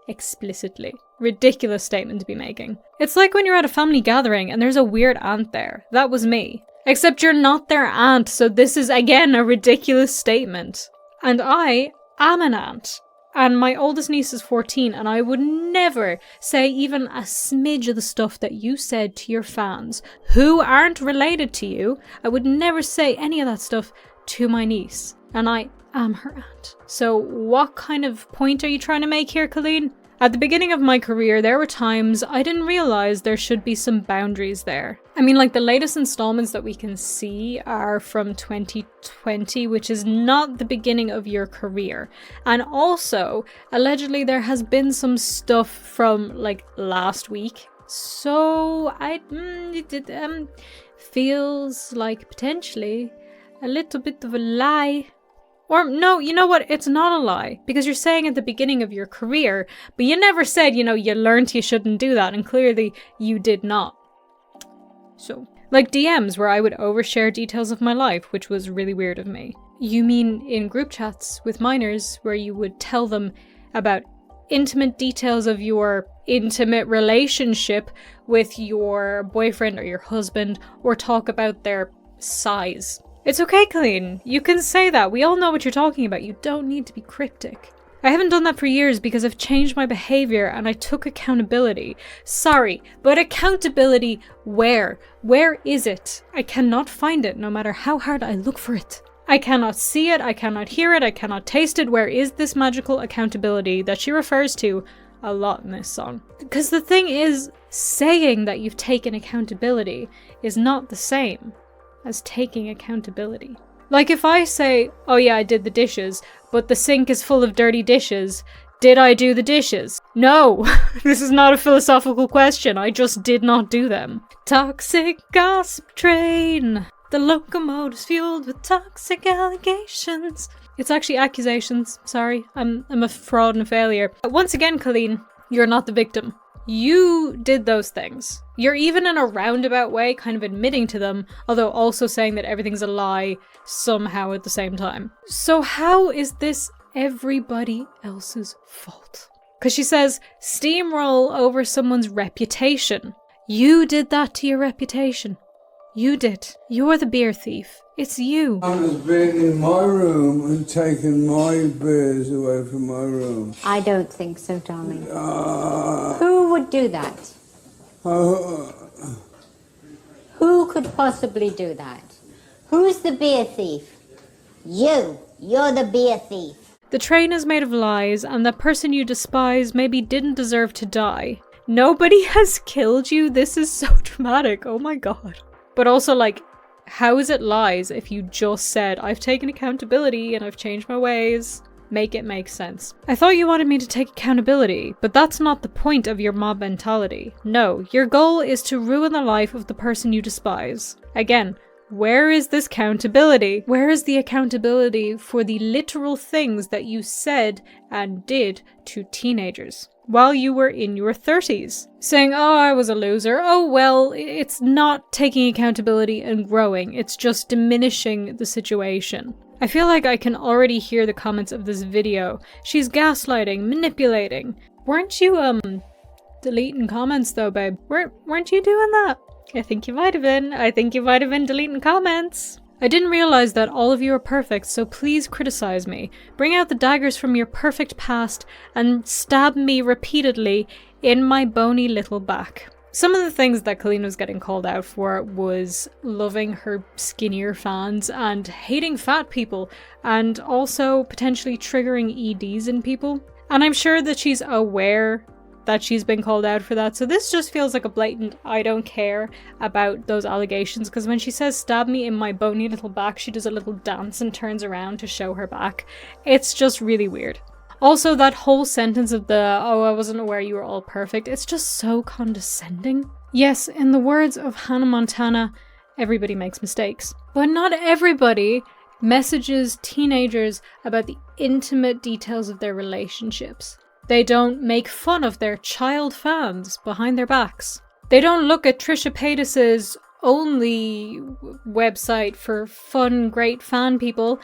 explicitly. Ridiculous statement to be making. It's like when you're at a family gathering and there's a weird aunt there. That was me. Except you're not their aunt, so this is again a ridiculous statement. And I am an aunt. And my oldest niece is 14, and I would never say even a smidge of the stuff that you said to your fans who aren't related to you. I would never say any of that stuff to my niece. And I am her aunt. So what kind of point are you trying to make here, Colleen? At the beginning of my career, there were times I didn't realize there should be some boundaries there. I mean, like the latest installments that we can see are from 2020, which is not the beginning of your career. And also, allegedly, there has been some stuff from like last week. So it feels like potentially a little bit of a lie. Or no, you know what? It's not a lie. Because you're saying at the beginning of your career, but you never said, you learned you shouldn't do that. And clearly you did not. So, like DMs where I would overshare details of my life, which was really weird of me. You mean in group chats with minors where you would tell them about intimate details of your intimate relationship with your boyfriend or your husband, or talk about their size. It's okay, Colleen. You can say that. We all know what you're talking about. You don't need to be cryptic. I haven't done that for years because I've changed my behaviour and I took accountability. Sorry, but accountability where? Where is it? I cannot find it no matter how hard I look for it. I cannot see it, I cannot hear it, I cannot taste it. Where is this magical accountability that she refers to a lot in this song? Because the thing is, saying that you've taken accountability is not the same as taking accountability. Like if I say, oh yeah, I did the dishes, but the sink is full of dirty dishes, did I do the dishes? No, this is not a philosophical question, I just did not do them. Toxic gossip train, the locomotive's fueled with toxic allegations. It's actually accusations, sorry, I'm a fraud and a failure. Once again, Colleen, you're not the victim. You did those things. You're even in a roundabout way kind of admitting to them, although also saying that everything's a lie somehow at the same time. So how is this everybody else's fault? Because she says, steamroll over someone's reputation. You did that to your reputation. You did. You're the beer thief. It's you. Has been in my room and taken my beers away from my room. I don't think so, darling. Who would do that? Who could possibly do that? Who's the beer thief? You. You're the beer thief. The train is made of lies, and the person you despise maybe didn't deserve to die. Nobody has killed you? This is so dramatic. Oh my god. But also, like, how is it lies if you just said, I've taken accountability and I've changed my ways? Make it make sense. I thought you wanted me to take accountability, but that's not the point of your mob mentality. No, your goal is to ruin the life of the person you despise. Again, where is this accountability? Where is the accountability for the literal things that you said and did to teenagers while you were in your 30s? Saying, oh, I was a loser. Oh, well, it's not taking accountability and growing. It's just diminishing the situation. I feel like I can already hear the comments of this video. She's gaslighting, manipulating. Weren't you, deleting comments though, babe? Weren't you doing that? I think you might have been. I think you might have been deleting comments. I didn't realize that all of you are perfect, so please criticize me. Bring out the daggers from your perfect past and stab me repeatedly in my bony little back. Some of the things that Colleen was getting called out for was loving her skinnier fans and hating fat people, and also potentially triggering EDs in people. And I'm sure that she's aware that she's been called out for that, so this just feels like a blatant I don't care about those allegations, because when she says stab me in my bony little back, she does a little dance and turns around to show her back. It's just really weird. Also, that whole sentence of the, oh, I wasn't aware you were all perfect, it's just so condescending. Yes, in the words of Hannah Montana, everybody makes mistakes. But not everybody messages teenagers about the intimate details of their relationships. They don't make fun of their child fans behind their backs. They don't look at Trisha Paytas' only website for fun, great fan people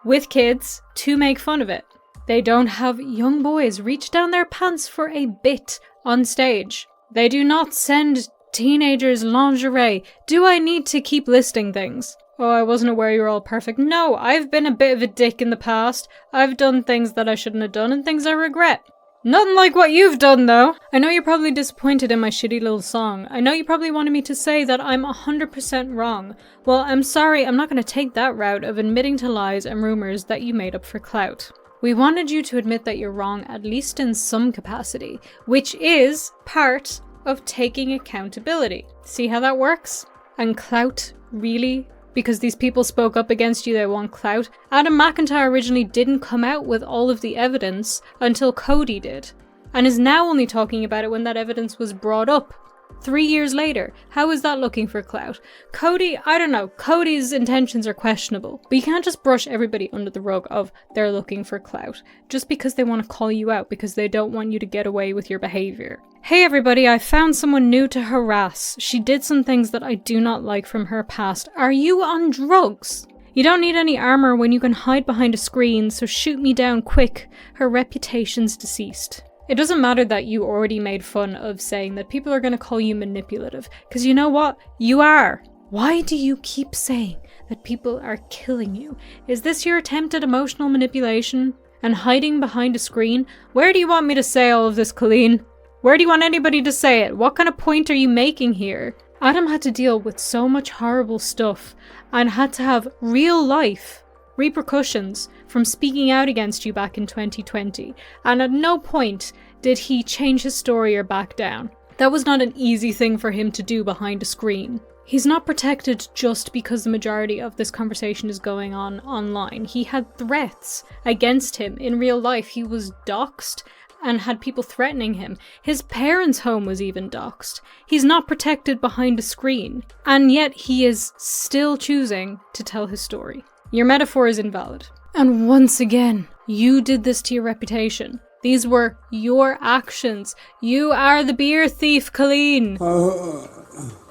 with kids to make fun of it. They don't have young boys reach down their pants for a bit on stage. They do not send teenagers lingerie. Do I need to keep listing things? Oh, I wasn't aware you were all perfect. No, I've been a bit of a dick in the past. I've done things that I shouldn't have done and things I regret. Nothing like what you've done, though. I know you're probably disappointed in my shitty little song. I know you probably wanted me to say that I'm 100% wrong. Well, I'm sorry, I'm not going to take that route of admitting to lies and rumors that you made up for clout. We wanted you to admit that you're wrong, at least in some capacity, which is part of taking accountability. See how that works? And clout, really? Because these people spoke up against you, they want clout. Adam Mcintyre originally didn't come out with all of the evidence until Cody did, and is now only talking about it when that evidence was brought up. 3 years later, how is that looking for clout? Cody, I don't know, Cody's intentions are questionable, but you can't just brush everybody under the rug of they're looking for clout, just because they want to call you out because they don't want you to get away with your behaviour. Hey everybody, I found someone new to harass. She did some things that I do not like from her past. Are you on drugs? You don't need any armour when you can hide behind a screen, so shoot me down quick. Her reputation's deceased. It doesn't matter that you already made fun of saying that people are going to call you manipulative, because you know what? You are. Why do you keep saying that people are killing you? Is this your attempt at emotional manipulation? And hiding behind a screen? Where do you want me to say all of this, Colleen? Where do you want anybody to say it? What kind of point are you making here? Adam had to deal with so much horrible stuff and had to have real life repercussions from speaking out against you back in 2020, and at no point did he change his story or back down. That was not an easy thing for him to do behind a screen. He's not protected just because the majority of this conversation is going on online. He had threats against him in real life. He was doxxed and had people threatening him. His parents' home was even doxxed. He's not protected behind a screen, and yet he is still choosing to tell his story. Your metaphor is invalid. And once again, you did this to your reputation. These were your actions. You are the beer thief, Colleen.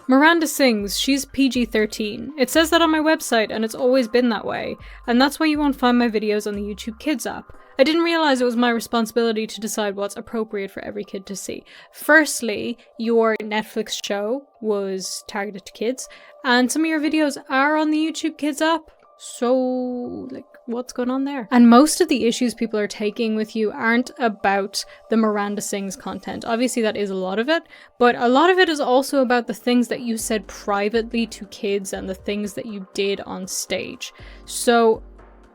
Miranda Sings, she's PG-13. It says that on my website, and it's always been that way. And that's why you won't find my videos on the YouTube Kids app. I didn't realize it was my responsibility to decide what's appropriate for every kid to see. Firstly, your Netflix show was targeted to kids, and some of your videos are on the YouTube Kids app. So, what's going on there? And most of the issues people are taking with you aren't about the Miranda Sings content. Obviously, that is a lot of it, but a lot of it is also about the things that you said privately to kids and the things that you did on stage. So,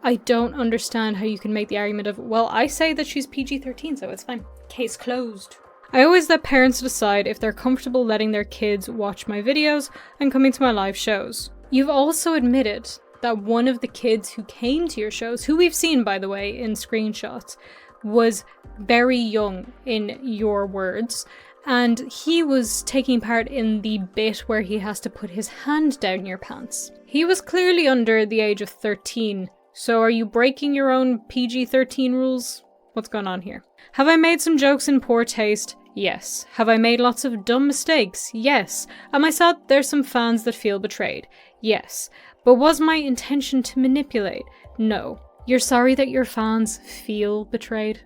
I don't understand how you can make the argument of, well, I say that she's PG-13, so it's fine. Case closed. I always let parents decide if they're comfortable letting their kids watch my videos and coming to my live shows. You've also admitted that one of the kids who came to your shows, who we've seen, by the way, in screenshots, was very young, in your words, and he was taking part in the bit where he has to put his hand down your pants. He was clearly under the age of 13, so are you breaking your own PG-13 rules? What's going on here? Have I made some jokes in poor taste? Yes. Have I made lots of dumb mistakes? Yes. Am I sad there's some fans that feel betrayed? Yes. But was my intention to manipulate? No. You're sorry that your fans feel betrayed?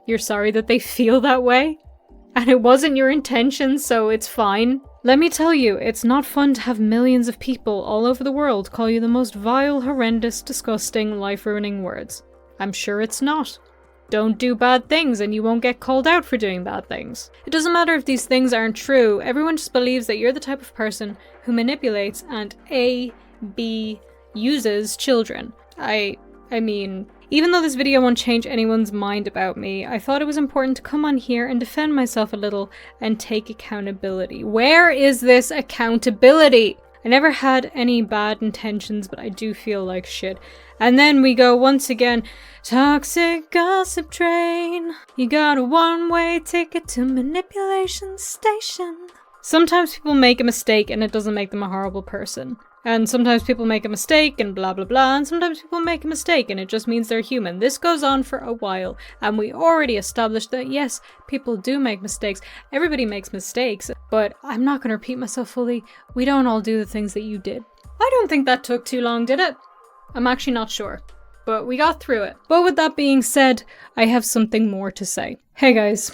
You're sorry that they feel that way? And it wasn't your intention, so it's fine? Let me tell you, it's not fun to have millions of people all over the world call you the most vile, horrendous, disgusting, life-ruining words. I'm sure it's not. Don't do bad things and you won't get called out for doing bad things. It doesn't matter if these things aren't true, everyone just believes that you're the type of person who manipulates and uses children. I mean, even though this video won't change anyone's mind about me, I thought it was important to come on here and defend myself a little and take accountability. Where is this accountability? I never had any bad intentions, but I do feel like shit. And then we go once again, toxic gossip train. You got a one-way ticket to manipulation station. Sometimes people make a mistake and it doesn't make them a horrible person. And sometimes people make a mistake and blah blah blah, and sometimes people make a mistake and it just means they're human. This goes on for a while, and we already established that yes, people do make mistakes. Everybody makes mistakes, but I'm not going to repeat myself fully. We don't all do the things that you did. I don't think that took too long, did it? I'm actually not sure. but we got through it. But with that being said, I have something more to say. Hey guys.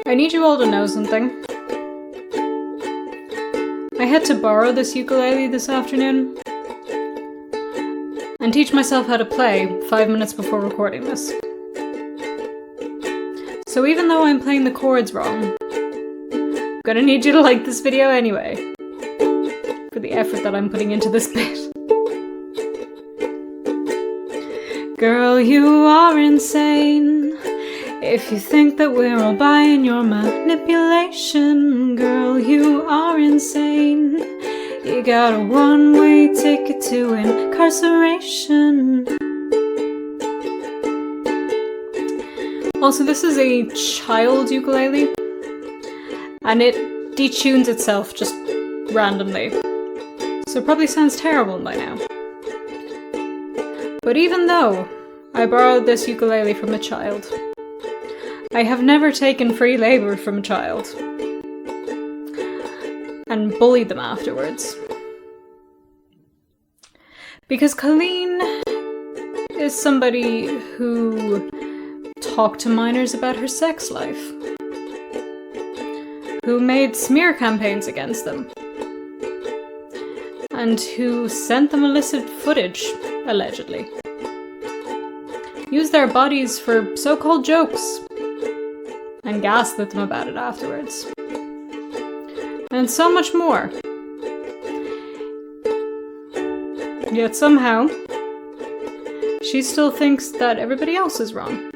I need you all to know something. I had to borrow this ukulele this afternoon and teach myself how to play 5 minutes before recording this. So even though I'm playing the chords wrong, I'm gonna need you to like this video anyway, for the effort that I'm putting into this bit. Girl, you are insane if you think that we're all buying your manipulation. Girl, you are insane. You got a one-way ticket to incarceration. Also, this is a child ukulele, and it detunes itself just randomly. So it probably sounds terrible by now. But even though I borrowed this ukulele from a child, I have never taken free labor from a child and bullied them afterwards. Because Colleen is somebody who talked to minors about her sex life, who made smear campaigns against them, and who sent them illicit footage, allegedly. Used their bodies for so-called jokes, and gaslit them about it afterwards. And so much more. Yet somehow, she still thinks that everybody else is wrong.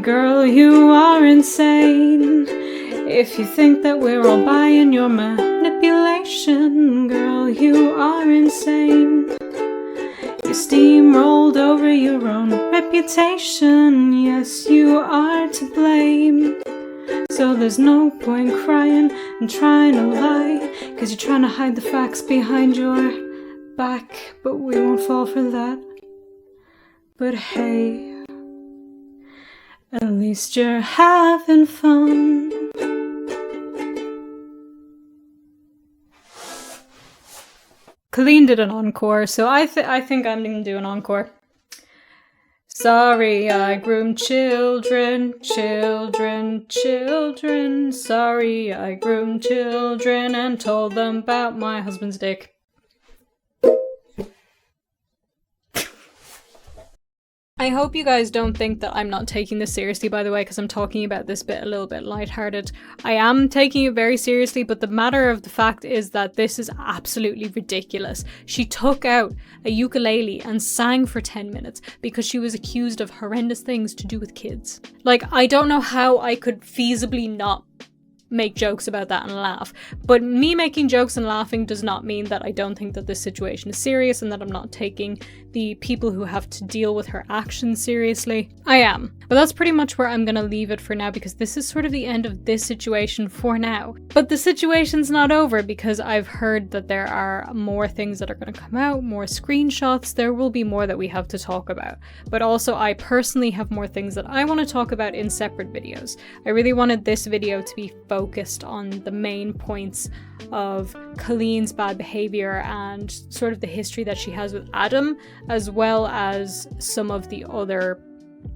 Girl, you are insane if you think that we're all buying your manipulation. Girl, you are insane. You steamrolled over your own reputation. Yes, you are to blame. So there's no point crying and trying to lie, 'cause you're trying to hide the facts behind your back. But we won't fall for that. But hey, at least you're having fun. Colleen did an encore, so I think I'm gonna do an encore. Sorry, I groomed children, children, children. Sorry, I groomed children and told them about my husband's dick. I hope you guys don't think that I'm not taking this seriously, by the way, because I'm talking about this bit a little bit lighthearted. I am taking it very seriously, but the matter of the fact is that this is absolutely ridiculous. She took out a ukulele and sang for 10 minutes because she was accused of horrendous things to do with kids. Like, I don't know how I could feasibly not make jokes about that and laugh, but me making jokes and laughing does not mean that I don't think that this situation is serious and that I'm not taking the people who have to deal with her actions seriously. I am. But that's pretty much where I'm gonna leave it for now, because this is sort of the end of this situation for now. But the situation's not over, because I've heard that there are more things that are gonna come out, more screenshots. There will be more that we have to talk about. But also, I personally have more things that I want to talk about in separate videos. I really wanted this video to be focused on the main points of Colleen's bad behaviour and sort of the history that she has with Adam, as well as some of the other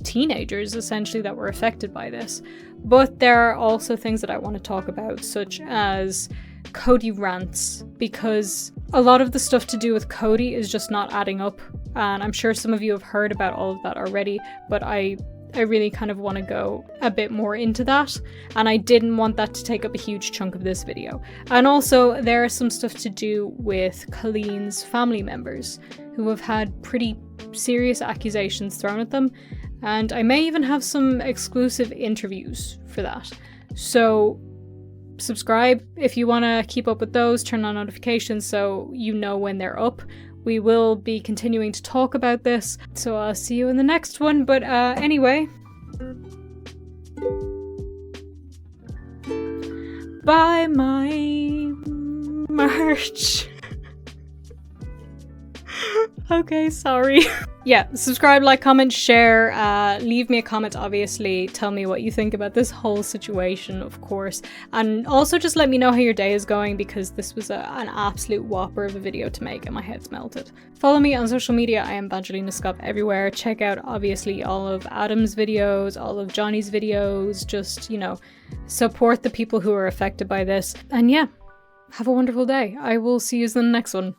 teenagers essentially that were affected by this. But there are also things that I want to talk about, such as Cody Rants, because a lot of the stuff to do with Cody is just not adding up, and I'm sure some of you have heard about all of that already, but I really kind of want to go a bit more into that, and I didn't want that to take up a huge chunk of this video. And also, there is some stuff to do with Colleen's family members who have had pretty serious accusations thrown at them, and I may even have some exclusive interviews for that. So subscribe if you want to keep up with those, turn on notifications so you know when they're up. We will be continuing to talk about this, so I'll see you in the next one. But anyway, buy my merch. Okay, sorry. Yeah, subscribe, like, comment, share, leave me a comment, obviously. Tell me what you think about this whole situation, of course. And also just let me know how your day is going, because this was an absolute whopper of a video to make and my head's melted. Follow me on social media. I am VangelinaSkov everywhere. Check out, obviously, all of Adam's videos, all of Johnny's videos. Just, you know, support the people who are affected by this. And yeah, have a wonderful day. I will see you in the next one.